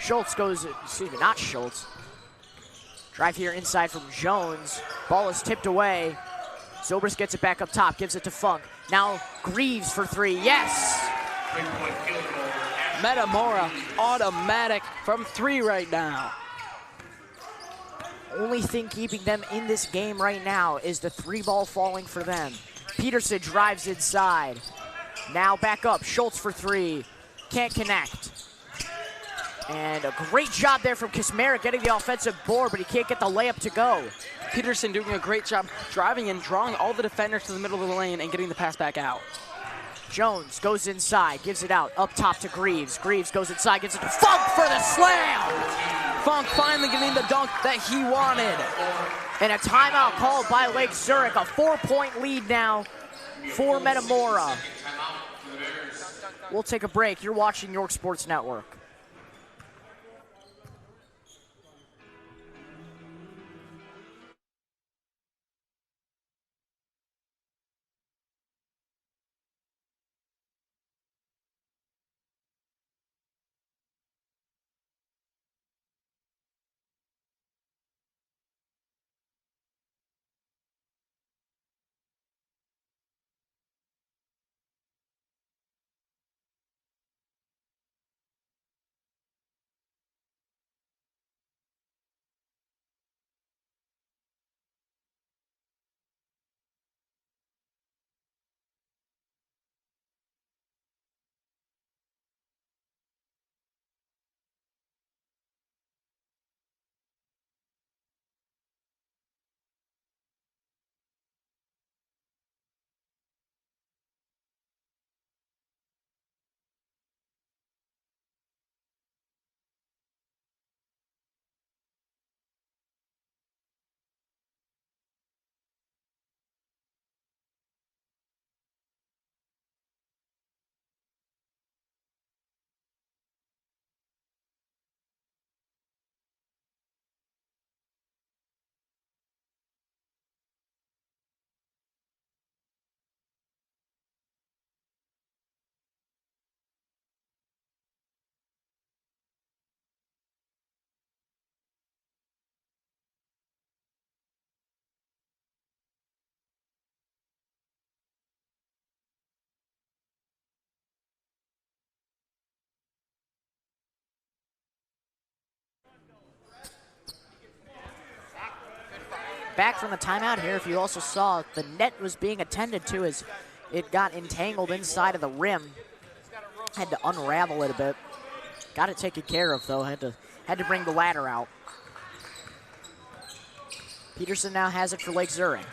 Schultz goes, excuse me, not Schultz. Drive here inside from Jones. Ball is tipped away. Zobrist gets it back up top, gives it to Funk. Now Greaves for 3, yes!
Metamora, automatic from 3 right now.
Only thing keeping them in this game right now is the 3 ball falling for them. Peterson drives inside. Now back up, Schultz for 3. Can't connect. And a great job there from Kaczmarek getting the offensive board, but he can't get the layup to go.
Peterson doing a great job driving and drawing all the defenders to the middle of the lane and getting the pass back out.
Jones goes inside, gives it out, up top to Greaves. Greaves goes inside, gives it to Funk for the slam!
Funk finally getting the dunk that he wanted.
And a timeout called by Lake Zurich, a 4-point lead now for Metamora. We'll take a break. You're watching York Sports Network. Back from the timeout here, if you also saw, the net was being attended to as it got entangled inside of the rim. Had to unravel it a bit. Got it taken care of though, had to bring the ladder out. Peterson now has it for Lake Zurich.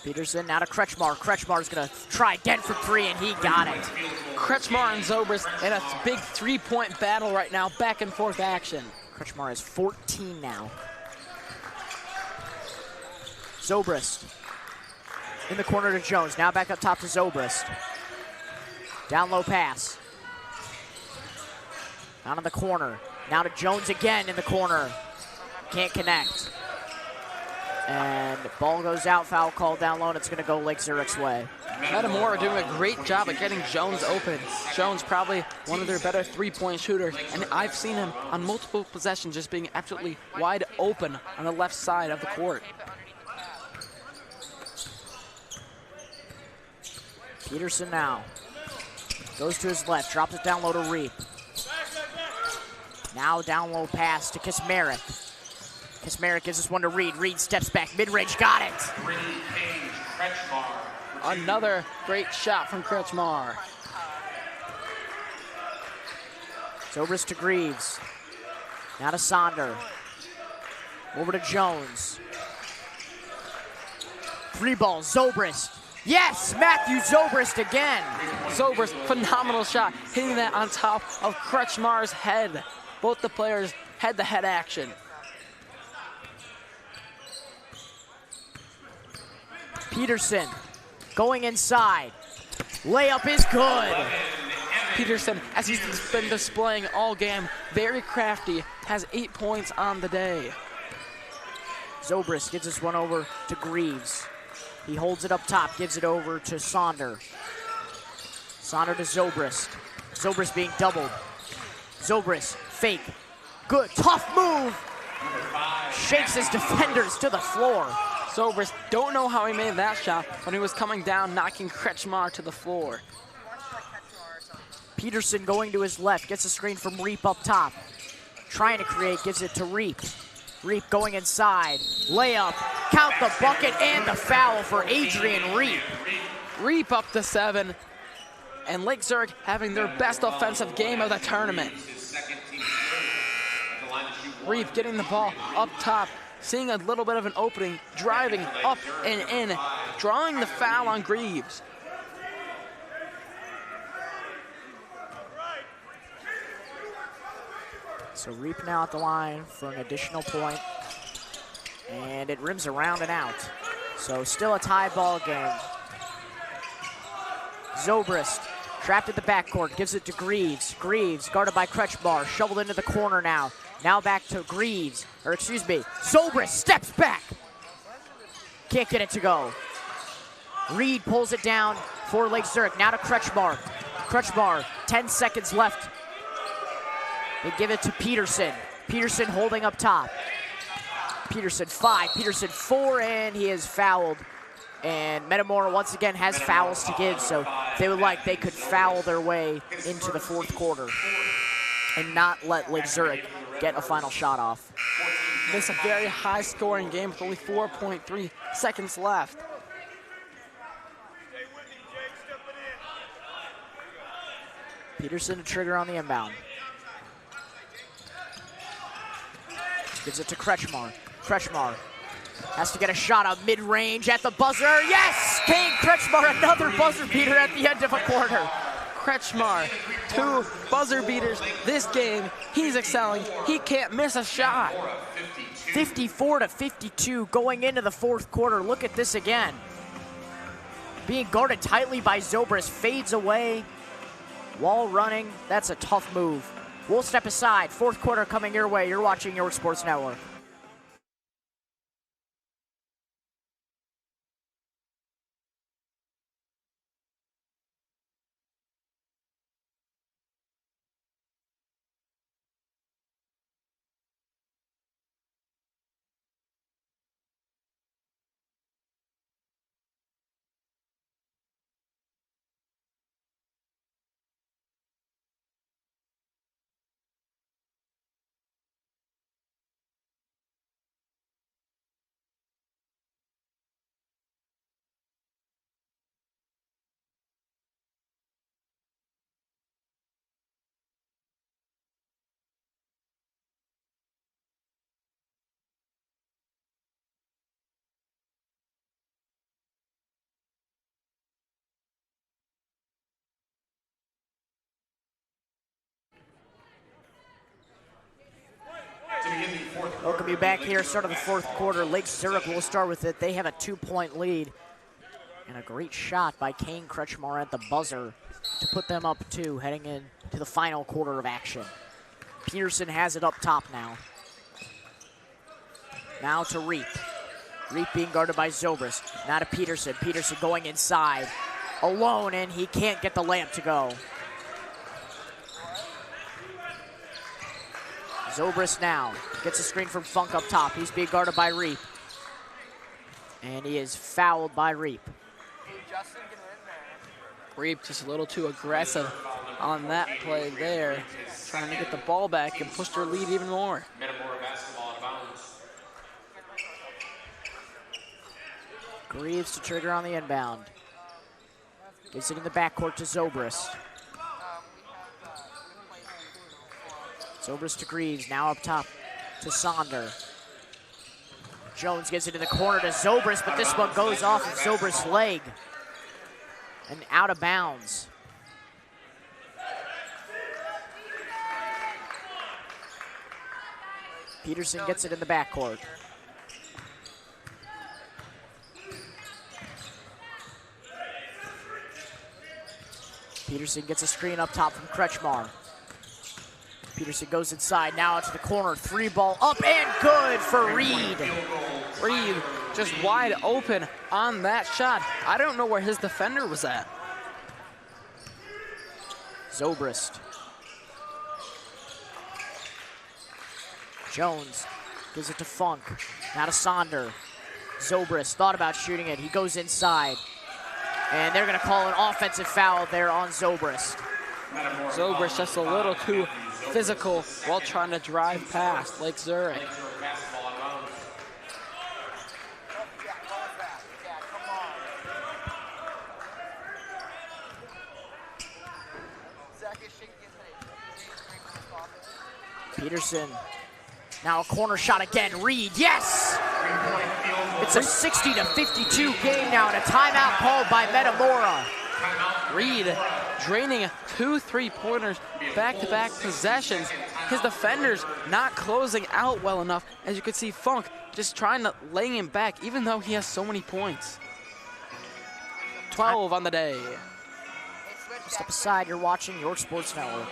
Peterson now to Kretschmar. Kretschmar's gonna try again for three, and he got it.
Kretschmar and Zobrist in a big three-point battle right now, back and forth action.
Kretschmar has 14 now. Zobrist in the corner to Jones. Now back up top to Zobrist. Down low pass. Down in the corner. Now to Jones again in the corner. Can't connect. And ball goes out, foul call down low, and it's gonna go Lake Zurich's way.
Metamora doing a great job at getting Jones open. Jones probably one of their better three-point shooters, and I've seen him on multiple possessions just being absolutely wide open on the left side of the court.
Peterson now goes to his left, drops it down low to Reap. Now down low pass to Kismeric. Kismeric gives us one to Reed. Reed steps back, mid-range, got it.
Another great shot from Kretschmar.
Zobrist to Greaves. Now to Sonder. Over to Jones. Three ball, Zobrist. Yes, Matthew Zobrist again.
Zobrist, phenomenal shot, hitting that on top of Kretschmar's head. Both the players head-to-head action.
Peterson going inside. Layup is good.
Peterson, as he's been displaying all game, very crafty, has 8 points on the day.
Zobrist gives this one over to Greaves. He holds it up top, gives it over to Sonder. Sonder to Zobrist. Zobrist being doubled. Zobrist, fake. Good, tough move. Shakes his defenders to the floor.
Zobrist, don't know how he made that shot when he was coming down, knocking Kretschmar to the floor.
Peterson going to his left, gets a screen from Reap up top. Trying to create, gives it to Reap. Reap going inside, layup, count the bucket and the foul for Adrian Reap.
Reap up to 7, and Lake Zurich having their best offensive game of the tournament. Reap getting the ball up top, seeing a little bit of an opening, driving up and in, drawing the foul on Greaves.
So Reap now at the line for an additional point, and it rims around and out. So still a tie ball game. Zobrist trapped at the backcourt, gives it to Greaves. Greaves guarded by Kretschmar, shoveled into the corner now. Now back to Greaves, or excuse me, Zobrist steps back. Can't get it to go. Reed pulls it down for Lake Zurich. Now to Kretschmar. Kretschmar, 10 seconds left. They give it to Peterson. Peterson holding up top. Peterson 5, Peterson 4, and he is fouled. And Metamora once again has fouls to give, so if they would like, they could foul their way into the fourth quarter and not let Lake Zurich get a final shot off.
This is a very high scoring game with only 4.3 seconds left.
Peterson to trigger on the inbound. Gives it to Kretschmar. Kretschmar has to get a shot up mid-range at the buzzer. Yes! Kane Kretschmar, another buzzer beater at the end of a quarter.
Kretschmar, 2 buzzer beaters this game. He's excelling. He can't miss a shot.
54-52 going into the fourth quarter. Look at this again. Being guarded tightly by Zobrist, fades away. Wall running, that's a tough move. We'll step aside. Fourth quarter coming your way. You're watching York Sports Network. Welcome you back here, start of the fourth quarter. Lake Zurich will start with it. They have a 2-point lead. And a great shot by Kane Kretschmar at the buzzer to put them up 2, heading into the final quarter of action. Peterson has it up top now. Now to Reap. Reap being guarded by Zobrist. Now to Peterson. Peterson going inside. Alone, and he can't get the layup to go. Zobrist now gets a screen from Funk up top. He's being guarded by Reap. And he is fouled by Reap.
Reap just a little too aggressive on that play there, trying to get the ball back and push their lead even more.
Metamora basketball out of bounds.
Greaves to trigger on the inbound. Gives it in the backcourt to Zobrist. Zobrist to Greaves, now up top to Sonder. Jones gives it in the corner to Zobrist, but this one goes off of Zobrist's leg and out of bounds. Peterson gets it in the backcourt. Peterson gets a screen up top from Kretschmar. Peterson goes inside, now into the corner, 3-ball up and good for Reed.
Reed just wide open on that shot. I don't know where his defender was at.
Zobrist. Jones gives it to Funk, now to Sonder. Zobrist thought about shooting it, he goes inside. And they're gonna call an offensive foul there on Zobrist.
Zobrist just a little too physical while trying to drive past Lake Zurich.
Peterson, now a corner shot again. Reed, yes! It's a 60-52 game now, and a timeout called by Metamora.
Reed draining 2 3-pointers, back-to-back possessions. His defenders not closing out well enough. As you can see, Funk just trying to lay him back, even though he has so many points. 12 on the day.
Step aside, you're watching York Sports Network.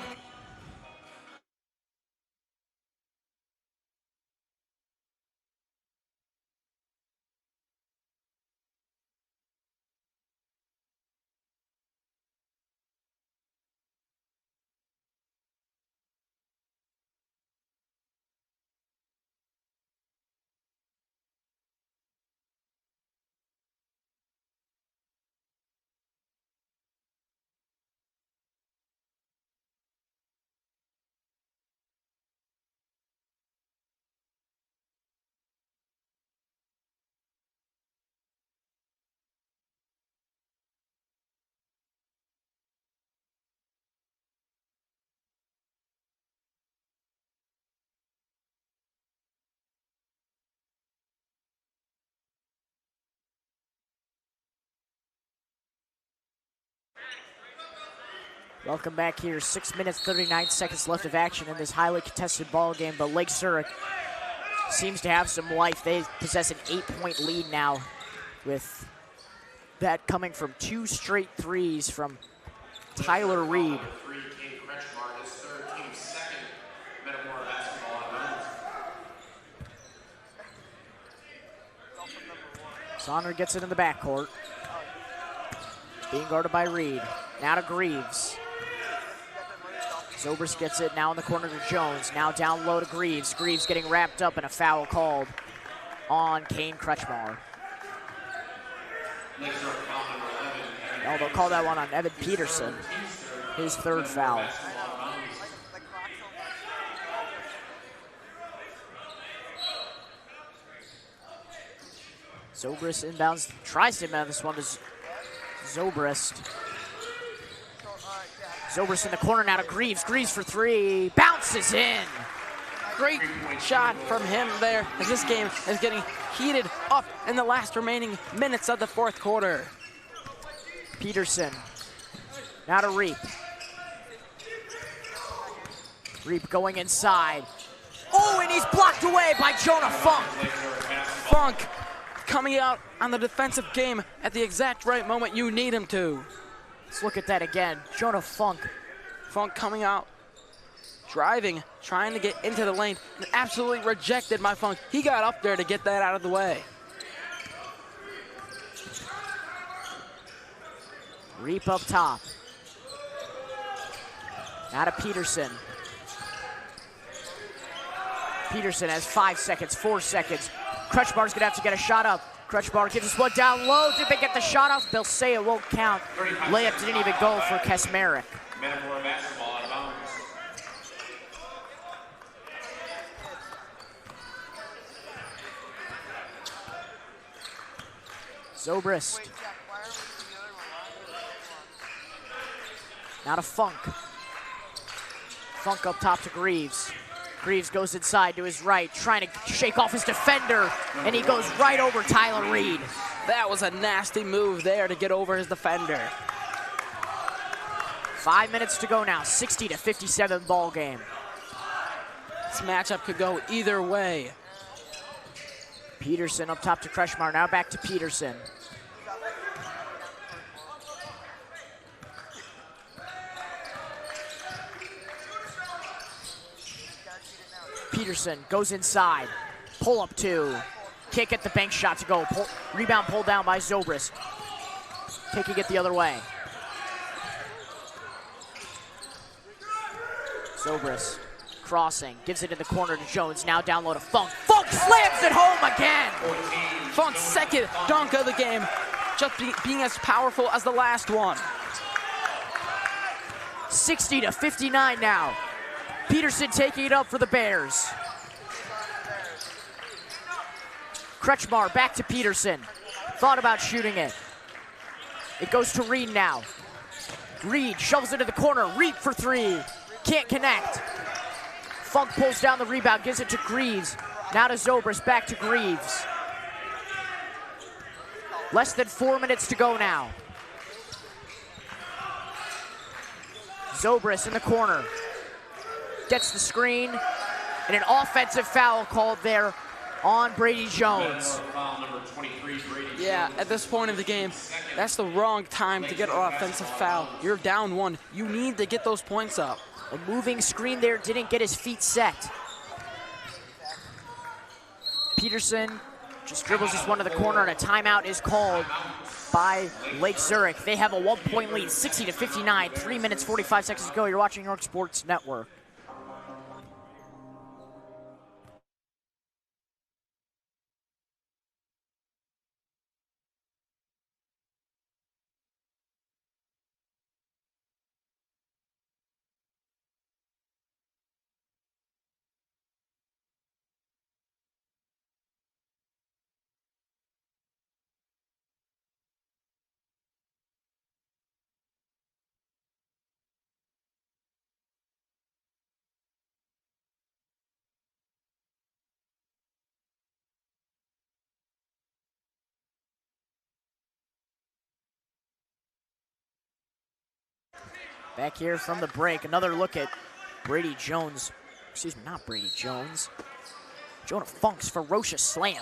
Welcome back here. 6 minutes, 39 seconds left of action in this highly contested ball game, but Lake Zurich seems to have some life. They possess an 8-point lead now, with that coming from 2 straight threes from Tyler Reed. Sonder gets it in the backcourt. Being guarded by Reed. Now to Greaves. Zobrist gets it now in the corner to Jones. Now down low to Greaves. Greaves getting wrapped up, and a foul called on Kane Kretschmar. Oh, they'll call that one on Evan Peterson. His 3rd foul. Zobrist inbounds, tries to inbound this one to Zobrist. Zobrist in the corner now to Greaves. Greaves for 3, bounces in.
Great shot from him there, as this game is getting heated up in the last remaining minutes of the 4th quarter.
Peterson, now to Reap. Reap going inside. Oh, and he's blocked away by Jonah Funk.
Funk coming out on the defensive game at the exact right moment you need him to.
Let's look at that again. Jonah Funk.
Funk coming out, driving, trying to get into the lane, and absolutely rejected by Funk. He got up there to get that out of the way.
Reap up top. Now to Peterson. Peterson has 5 seconds, 4 seconds. Kretschmar's gonna have to get a shot up. Kretschmar gives us one down low. Did they get the shot off? They'll say it won't count. Layup didn't even go for Kaczmarek.
Metamora basketball out of bounds.
Zobrist. Now to Funk. Funk up top to Greaves. Greaves goes inside to his right, trying to shake off his defender, and he goes right over Tyler Reed.
That was a nasty move there to get over his defender.
5 minutes to go now, 60-57 ball game.
This matchup could go either way.
Peterson up top to Kretschmar, now back to Peterson. Peterson goes inside, pull up two, kick at the bank shot to go, rebound pulled down by Zobrist. Taking it the other way. Zobrist crossing, gives it in the corner to Jones, now down low to Funk. Funk slams it home again!
Funk's second dunk of the game, just being as powerful as the last one.
60-59 now. Peterson taking it up for the Bears. Kretschmar back to Peterson. Thought about shooting it. It goes to Reed now. Reed shovels it to the corner. Reed for three. Can't connect. Funk pulls down the rebound, gives it to Greaves. Now to Zobrist, back to Greaves. Less than 4 minutes to go now. Zobrist in the corner. Gets the screen, and an offensive foul called there on Brady Jones.
Yeah, at this point of the game, that's the wrong time to get an offensive foul. You're down one. You need to get those points up.
A moving screen there didn't get his feet set. Peterson just dribbles this one to the corner, and a timeout is called by Lake Zurich. They have a 1-point lead, 60-59, 3 minutes, 45 seconds to go. You're watching York Sports Network. Back here from the break, another look at Brady Jones. Excuse me, not Brady Jones. Jonah Funk's ferocious slam.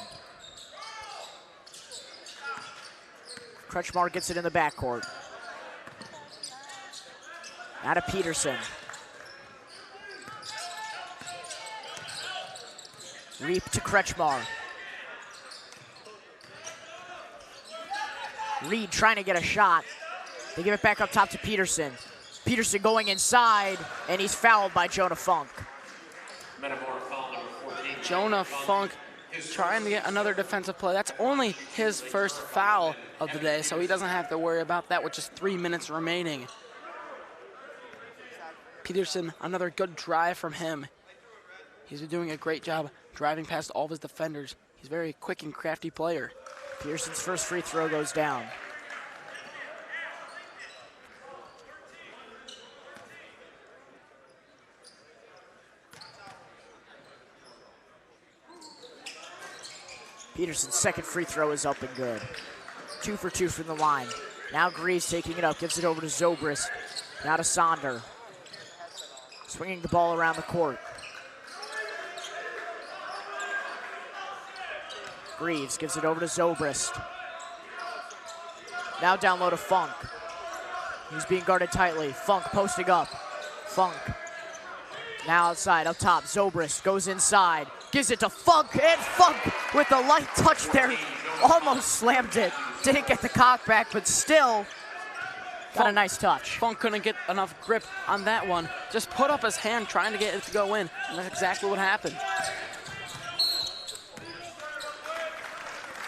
Kretschmar gets it in the backcourt. Now to Peterson. Reap to Kretschmar. Reed trying to get a shot. They give it back up top to Peterson. Peterson going inside, and he's fouled by Jonah Funk.
Jonah Funk trying to get another defensive play. That's only his first foul of the day, so he doesn't have to worry about that with just 3 minutes remaining. Peterson, another good drive from him. He's been doing a great job driving past all of his defenders. He's a very quick and crafty player.
Peterson's first free throw goes down. Peterson's second free throw is up and good. 2 for 2 from the line. Now Greaves taking it up, gives it over to Zobrist. Now to Sonder. Swinging the ball around the court. Greaves gives it over to Zobrist. Now down low to Funk. He's being guarded tightly. Funk posting up. Funk. Now outside, up top. Zobrist goes inside. Gives it to Funk, and Funk with a light touch there. Almost slammed it. Didn't get the cock back, but still got a nice touch.
Funk couldn't get enough grip on that one. Just put up his hand trying to get it to go in, and that's exactly what happened.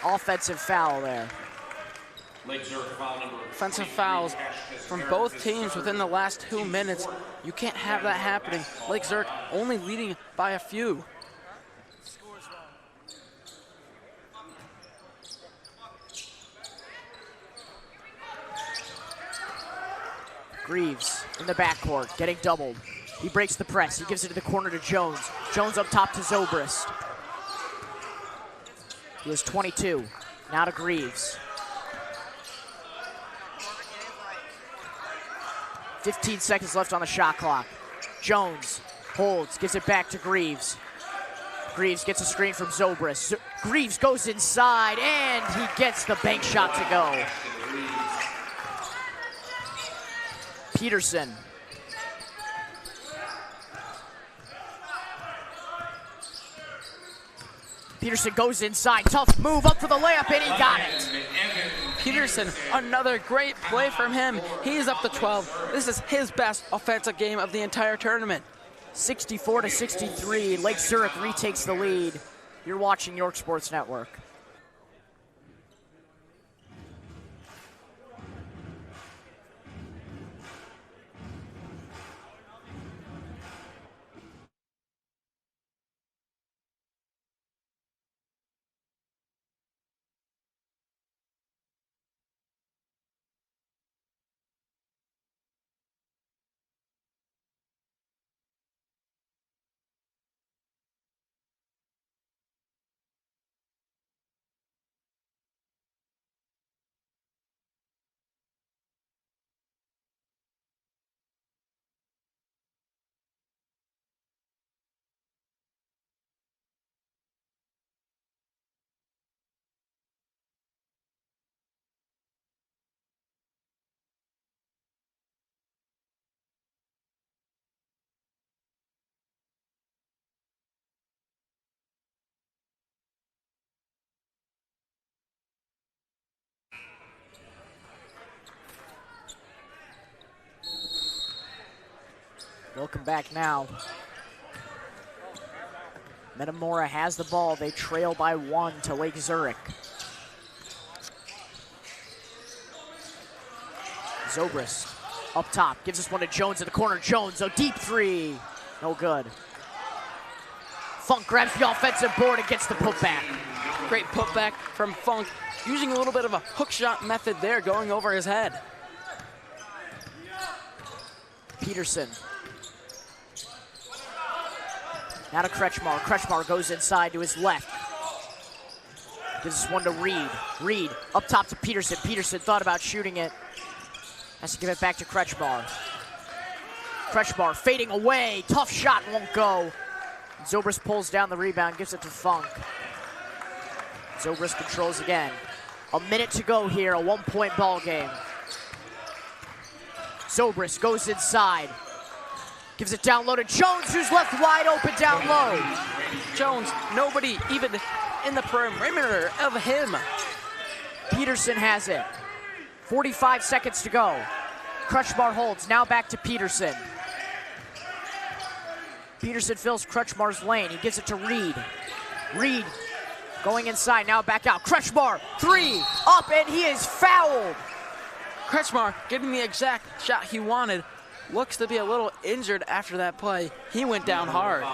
Offensive foul there.
Offensive fouls from both teams within the last 2 minutes. You can't have that happening. Lake Zurich only leading by a few.
Greaves in the backcourt, getting doubled. He breaks the press. He gives it to the corner to Jones. Jones up top to Zobrist. He has 22. Now to Greaves. 15 seconds left on the shot clock. Jones holds, gives it back to Greaves. Greaves gets a screen from Zobrist. Greaves goes inside, and he gets the bank shot to go. Peterson. Peterson goes inside. Tough move up for the layup, and he got it.
Peterson, another great play from him. He's up to 12. This is his best offensive game of the entire tournament.
64-63. Lake Zurich retakes the lead. You're watching York Sports Network. Welcome back now. Metamora has the ball. They trail by 1 to Lake Zurich. Zobrist up top, gives this one to Jones in the corner. Jones, a deep three. No good. Funk grabs the offensive board and gets the putback.
Great putback from Funk, using a little bit of a hook shot method there, going over his head.
Peterson. Now to Kretschmar. Kretschmar goes inside to his left. Gives this one to Reed. Reed up top to Peterson. Peterson thought about shooting it. Has to give it back to Kretschmar. Kretschmar fading away. Tough shot, won't go. Zobrist pulls down the rebound, gives it to Funk. Zobrist controls again. A minute to go here, a 1-point ball game. Zobrist goes inside. Gives it down low to Jones, who's left wide open down low.
Jones, nobody even in the perimeter of him.
Peterson has it. 45 seconds to go. Kretschmar holds, now back to Peterson. Peterson fills Kretschmar's lane. He gives it to Reed. Reed going inside, now back out. Kretschmar, three, up, and he is fouled.
Kretschmar getting the exact shot he wanted. Looks to be a little injured after that play. He went down hard.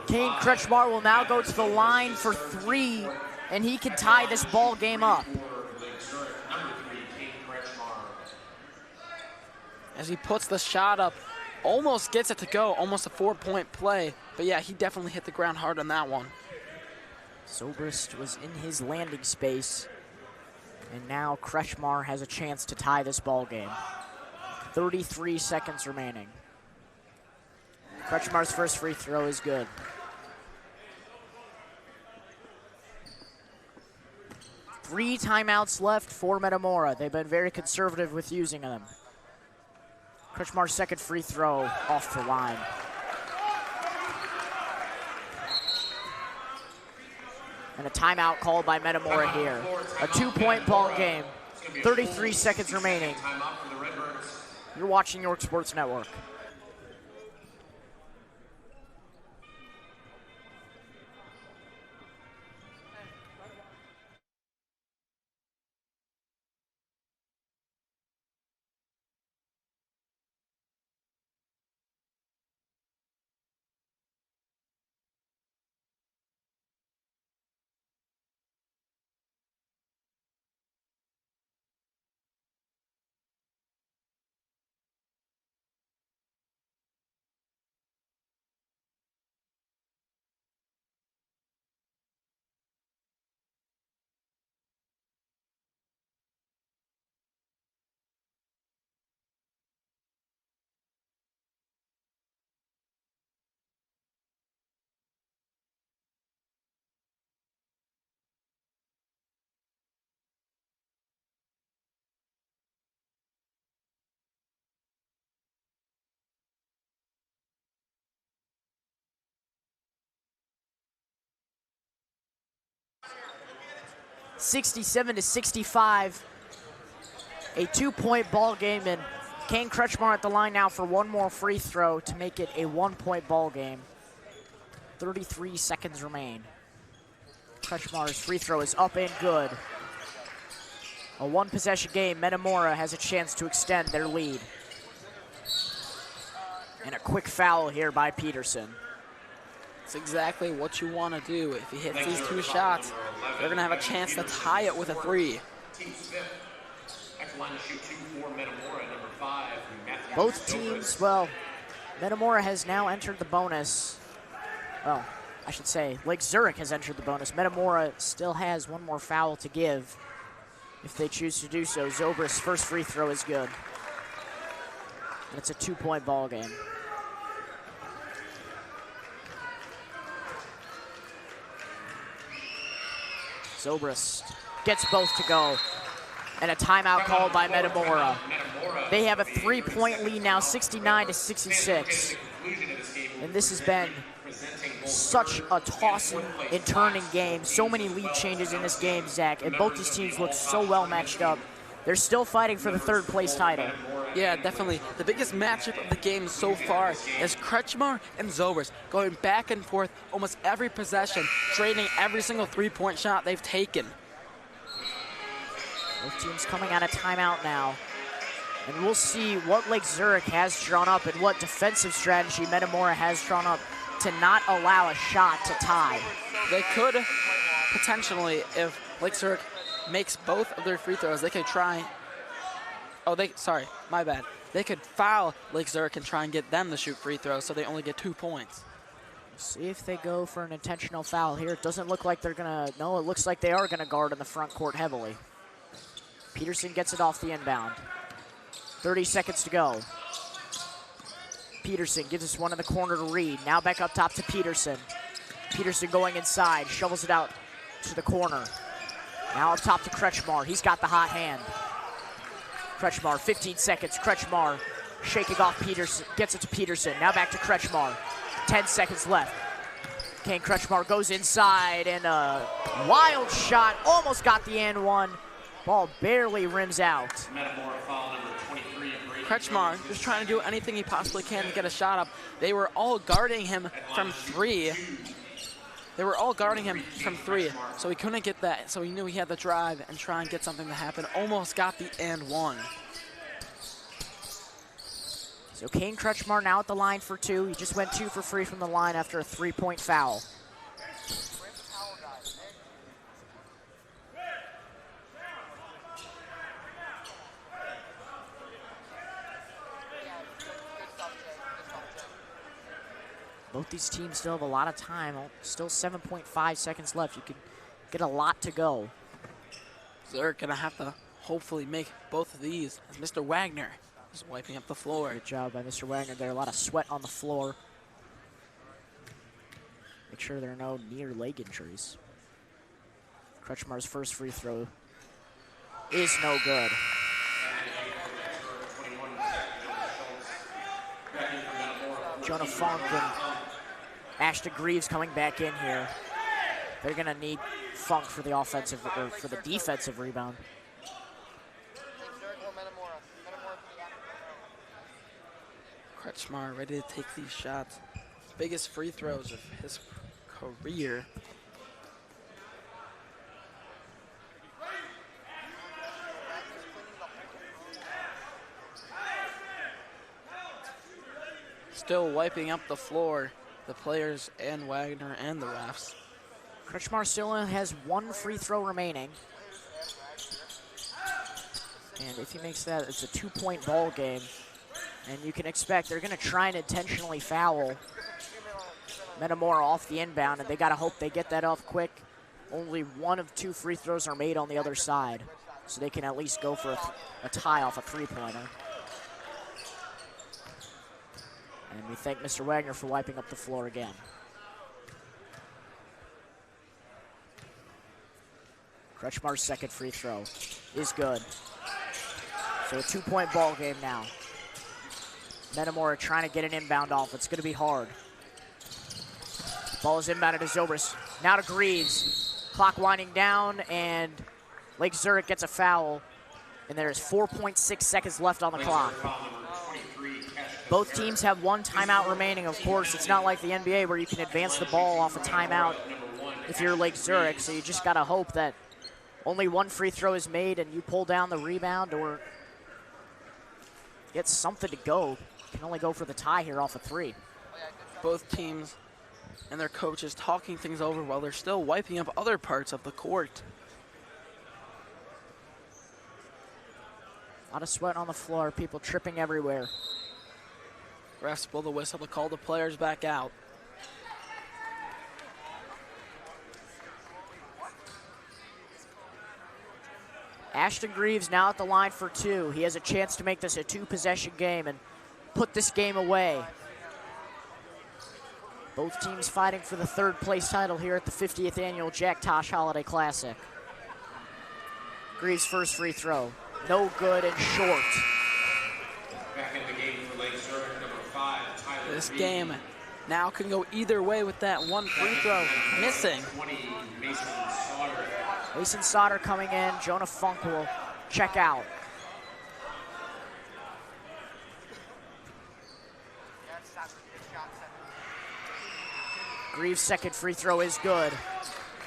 Kane Kretschmar will now go to the line for 3, and he can tie this ball game up.
As he puts the shot up, almost gets it to go, almost a 4-point play. But yeah, he definitely hit the ground hard on that one.
Zobrist was in his landing space, and now Kretschmar has a chance to tie this ball game. 33 seconds remaining. Kretschmar's first free throw is good. 3 timeouts left for Metamora. They've been very conservative with using them. Kretschmar's second free throw off the line. And a timeout called by Metamora here. A 2-point ball game. 33 seconds remaining. You're watching York Sports Network. (67-65). A 2-point ball game, and Kane Kretschmar at the line now for one more free throw to make it a 1-point ball game. 33 seconds remain. Kretschmar's free throw is up and good. A 1-possession game. Metamora has a chance to extend their lead. And a quick foul here by Peterson.
It's exactly what you want to do. If he hits these 2 shots, they're going to have a chance to tie it with a 3.
Both teams, well, Metamora has now entered the bonus. Well, I should say, Lake Zurich has entered the bonus. Metamora still has one more foul to give if they choose to do so. Zobrist's first free throw is good. And it's a 2-point ball game. Zobrist gets both to go. And a timeout called by Metamora. They have a 3-point lead now, 69-66. And this has been such a tossing and turning game. So many lead changes in this game, Zach. And both these teams look so well matched up. They're still fighting for the 3rd place title.
Yeah, definitely. The biggest matchup of the game so far is Kretschmar and Zobrist going back and forth almost every possession, trading every single 3-point shot they've taken.
Both teams coming out of timeout now. And we'll see what Lake Zurich has drawn up and what defensive strategy Metamora has drawn up to not allow a shot to tie.
They could potentially, if Lake Zurich makes both of their free throws, they could try. Oh, sorry, my bad. They could foul Lake Zurich and try and get them to shoot free throws so they only get 2 points.
See if they go for an intentional foul here. It doesn't look like they're gonna, no, it looks like they are gonna guard in the front court heavily. Peterson gets it off the inbound. 30 seconds to go. Peterson gives us one in the corner to Reed. Now back up top to Peterson. Peterson going inside, shovels it out to the corner. Now up top to Kretschmar. He's got the hot hand. Kretschmar, 15 seconds. Kretschmar shaking off Peterson, gets it to Peterson. Now back to Kretschmar. 10 seconds left. Kane Kretschmar goes inside, and a wild shot. Almost got the and one. Ball barely rims out.
Kretschmar just trying to do anything he possibly can to get a shot up. They were all guarding him from 3. They were all guarding him from 3, so he couldn't get that. So he knew he had to drive and try and get something to happen. Almost got the and one.
So Kane Kretschmar now at the line for 2. He just went 2 for free from the line after a 3-point foul. Both these teams still have a lot of time. Still 7.5 seconds left. You could get a lot to go.
So they're going to have to hopefully make both of these as Mr. Wagner is wiping up the floor.
Good job by Mr. Wagner there. A lot of sweat on the floor. Make sure there are no near leg injuries. Kretschmar's first free throw is no good. Jonah Funk and Ashton Greaves coming back in here. They're gonna need Funk for the offensive or for the defensive rebound.
Kretschmar ready to take these shots. Biggest free throws of his career. Still wiping up the floor, the players and Wagner and the refs.
Kretschmar still has one free throw remaining. And if he makes that, it's a 2-point ball game. And you can expect they're going to try and intentionally foul Metamora off the inbound, and they got to hope they get that off quick. Only one of 2 free throws are made on the other side, so they can at least go for a tie off a three-pointer. And we thank Mr. Wagner for wiping up the floor again. Kretschmar's second free throw is good. So a 2-point ball game now. Metamora trying to get an inbound off. It's going to be hard. Ball is inbounded to Zobrist. Now to Greaves. Clock winding down, and Lake Zurich gets a foul. And there's 4.6 seconds left on the clock. Both teams have 1 timeout remaining, of course. It's not like the NBA where you can advance the ball off a timeout if you're Lake Zurich. So you just got to hope that only 1 free throw is made and you pull down the rebound or get something to go. You can only go for the tie here off a 3.
Both teams and their coaches talking things over while they're still wiping up other parts of the court.
A lot of sweat on the floor, people tripping everywhere.
Refs blow the whistle to call the players back out.
Ashton Greaves now at the line for 2. He has a chance to make this a 2-possession game and put this game away. Both teams fighting for the 3rd place title here at the 50th annual Jack Tosh Holiday Classic. Greaves' first free throw. No good and short.
Back in the game for Lake Zurich, number 5, Tyler
This
Reed.
game now can go either way with that 1 free throw missing.
20, Mason Sauter.
Mason Sauter coming in. Jonah Funk will check out. Greaves' second free throw is good.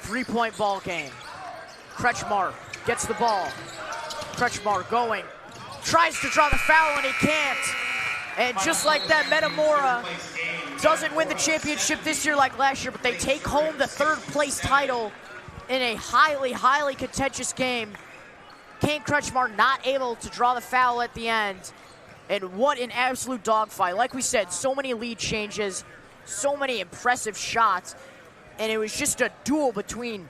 3-point ball game. Kretschmar gets the ball. Kretschmar going. Tries to draw the foul and he can't. And just like that, Metamora doesn't win the championship this year like last year, but they take home the 3rd place title in a highly, highly contentious game. Kane Kretschmar not able to draw the foul at the end. And what an absolute dogfight. Like we said, so many lead changes, so many impressive shots. And it was just a duel between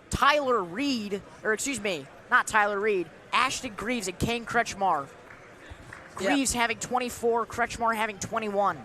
Tyler Reed, or excuse me, not Tyler Reed, Ashton Greaves and Kane Kretschmar. Greaves having 24, Kretschmar having 21.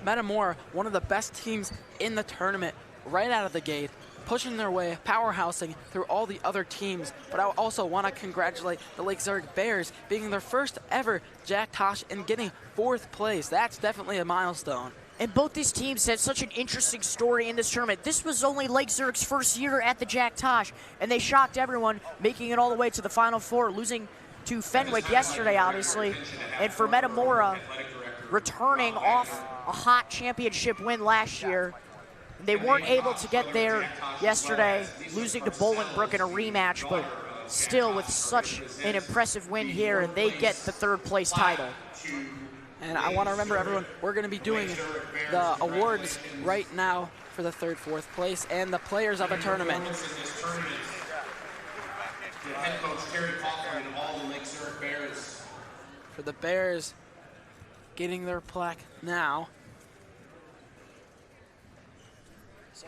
Metamora, one of the best teams in the tournament right out of the gate, pushing their way, powerhousing through all the other teams. But I also want to congratulate the Lake Zurich Bears being their first ever Jack Tosh and getting 4th place. That's definitely a milestone.
And both these teams had such an interesting story in this tournament. This was only Lake Zurich's first year at the Jack Tosh, and they shocked everyone, making it all the way to the Final Four, losing to Fenwick yesterday, obviously. And for Metamora, returning off a hot championship win last year. They weren't able to get there yesterday, losing to Bolingbrook in a rematch, but still with such an impressive win here, and they get the 3rd place title.
And I want to remember everyone, we're going to be doing the awards right now for the 3rd, 4th place and the players of the tournament.
Head coach Terry Coughlin and all the Lake Zurich Bears.
For the Bears getting their plaque now.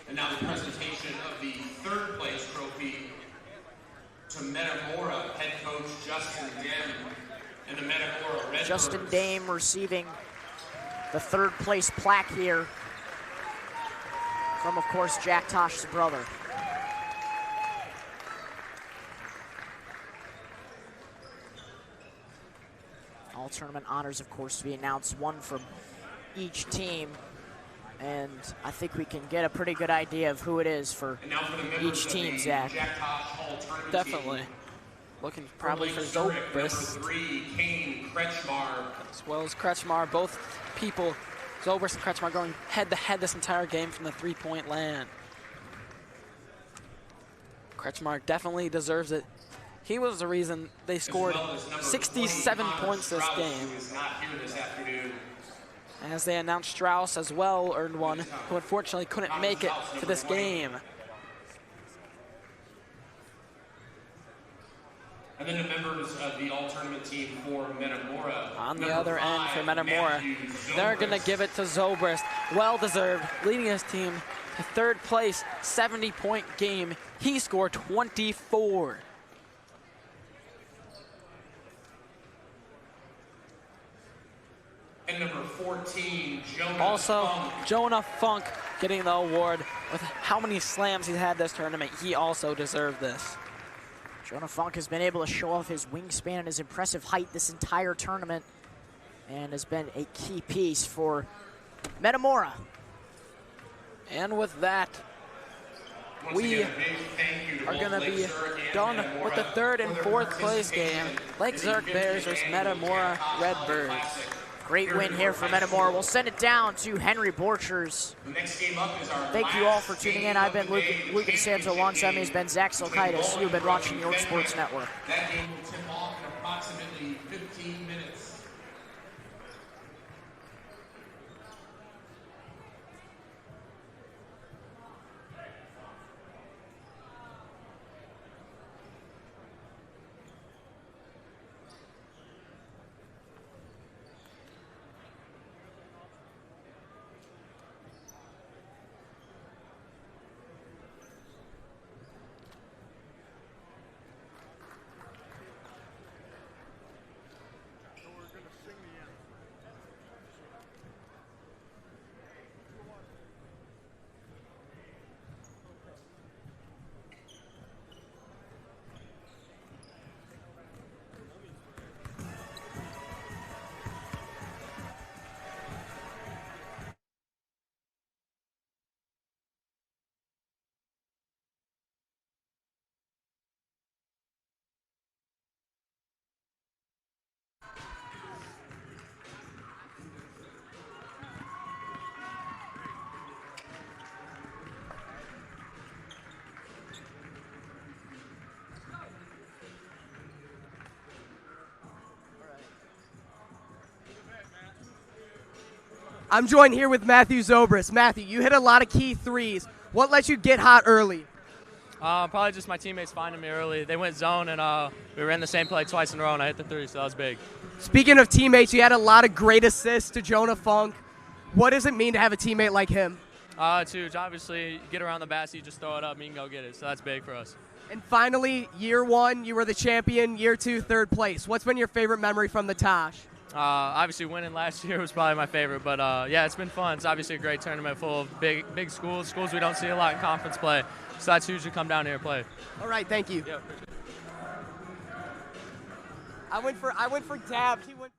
And now the presentation of the 3rd place trophy to Metamora head coach Justin Dame and the Metamora Redbirds.
Justin Dame receiving the 3rd place plaque here from, of course, Jack Tosh's brother. all tournament honors, of course, to be announced, one from each team. And I think we can get a pretty good idea of who it is for each team, Zach.
Definitely. Looking probably for Zobrist. As well as Kretschmar. Both people, Zobrist and Kretschmar, going head-to-head this entire game from the three-point land. Kretschmar definitely deserves it. He was the reason they scored 67 points this game. As they announced, Strauss as well earned one, who unfortunately couldn't make it to this game.
And then the members of the all-tournament team for Metamora.
On the other end for Metamora, they're going to give it to Zobrist. Well-deserved, leading his team to third place, 70-point game. He scored 24.
And number 14,
Jonah Funk getting the award. With how many slams he's had this tournament, he also deserved this.
Jonah Funk has been able to show off his wingspan and his impressive height this entire tournament and has been a key piece for Metamora.
And with that, we are going to be done with the third and fourth place game. Lake Zurich Bears versus Metamora Redbirds.
Great win here for Metamora. We'll send it down to Henry Borchers. Thank you all for tuning in. I've been Luca DeSanto. Alongside me has been Zach Silkaitis. You've been watching York Sports Network.
That game will tip off in approximately 15 minutes.
I'm joined here with Matthew Zobrist. Matthew, you hit a lot of key threes. What let you get hot early?
Probably just my teammates finding me early. They went zone, and we ran the same play twice in a row, and I hit the three, so that was big.
Speaking of teammates, you had a lot of great assists to Jonah Funk. What does it mean to have a teammate like him?
It's huge. Obviously, you get around the basket, you just throw it up, and you can go get it, so that's big for us.
And finally, year one, you were the champion. Year two, third place. What's been your favorite memory from the Tosh?
Obviously, winning last year was probably my favorite, but yeah, it's been fun. It's obviously a great tournament full of big schools we don't see a lot in conference play, so that's huge to come down here and play.
All right, thank you.
Yeah.
I went for dab. He went.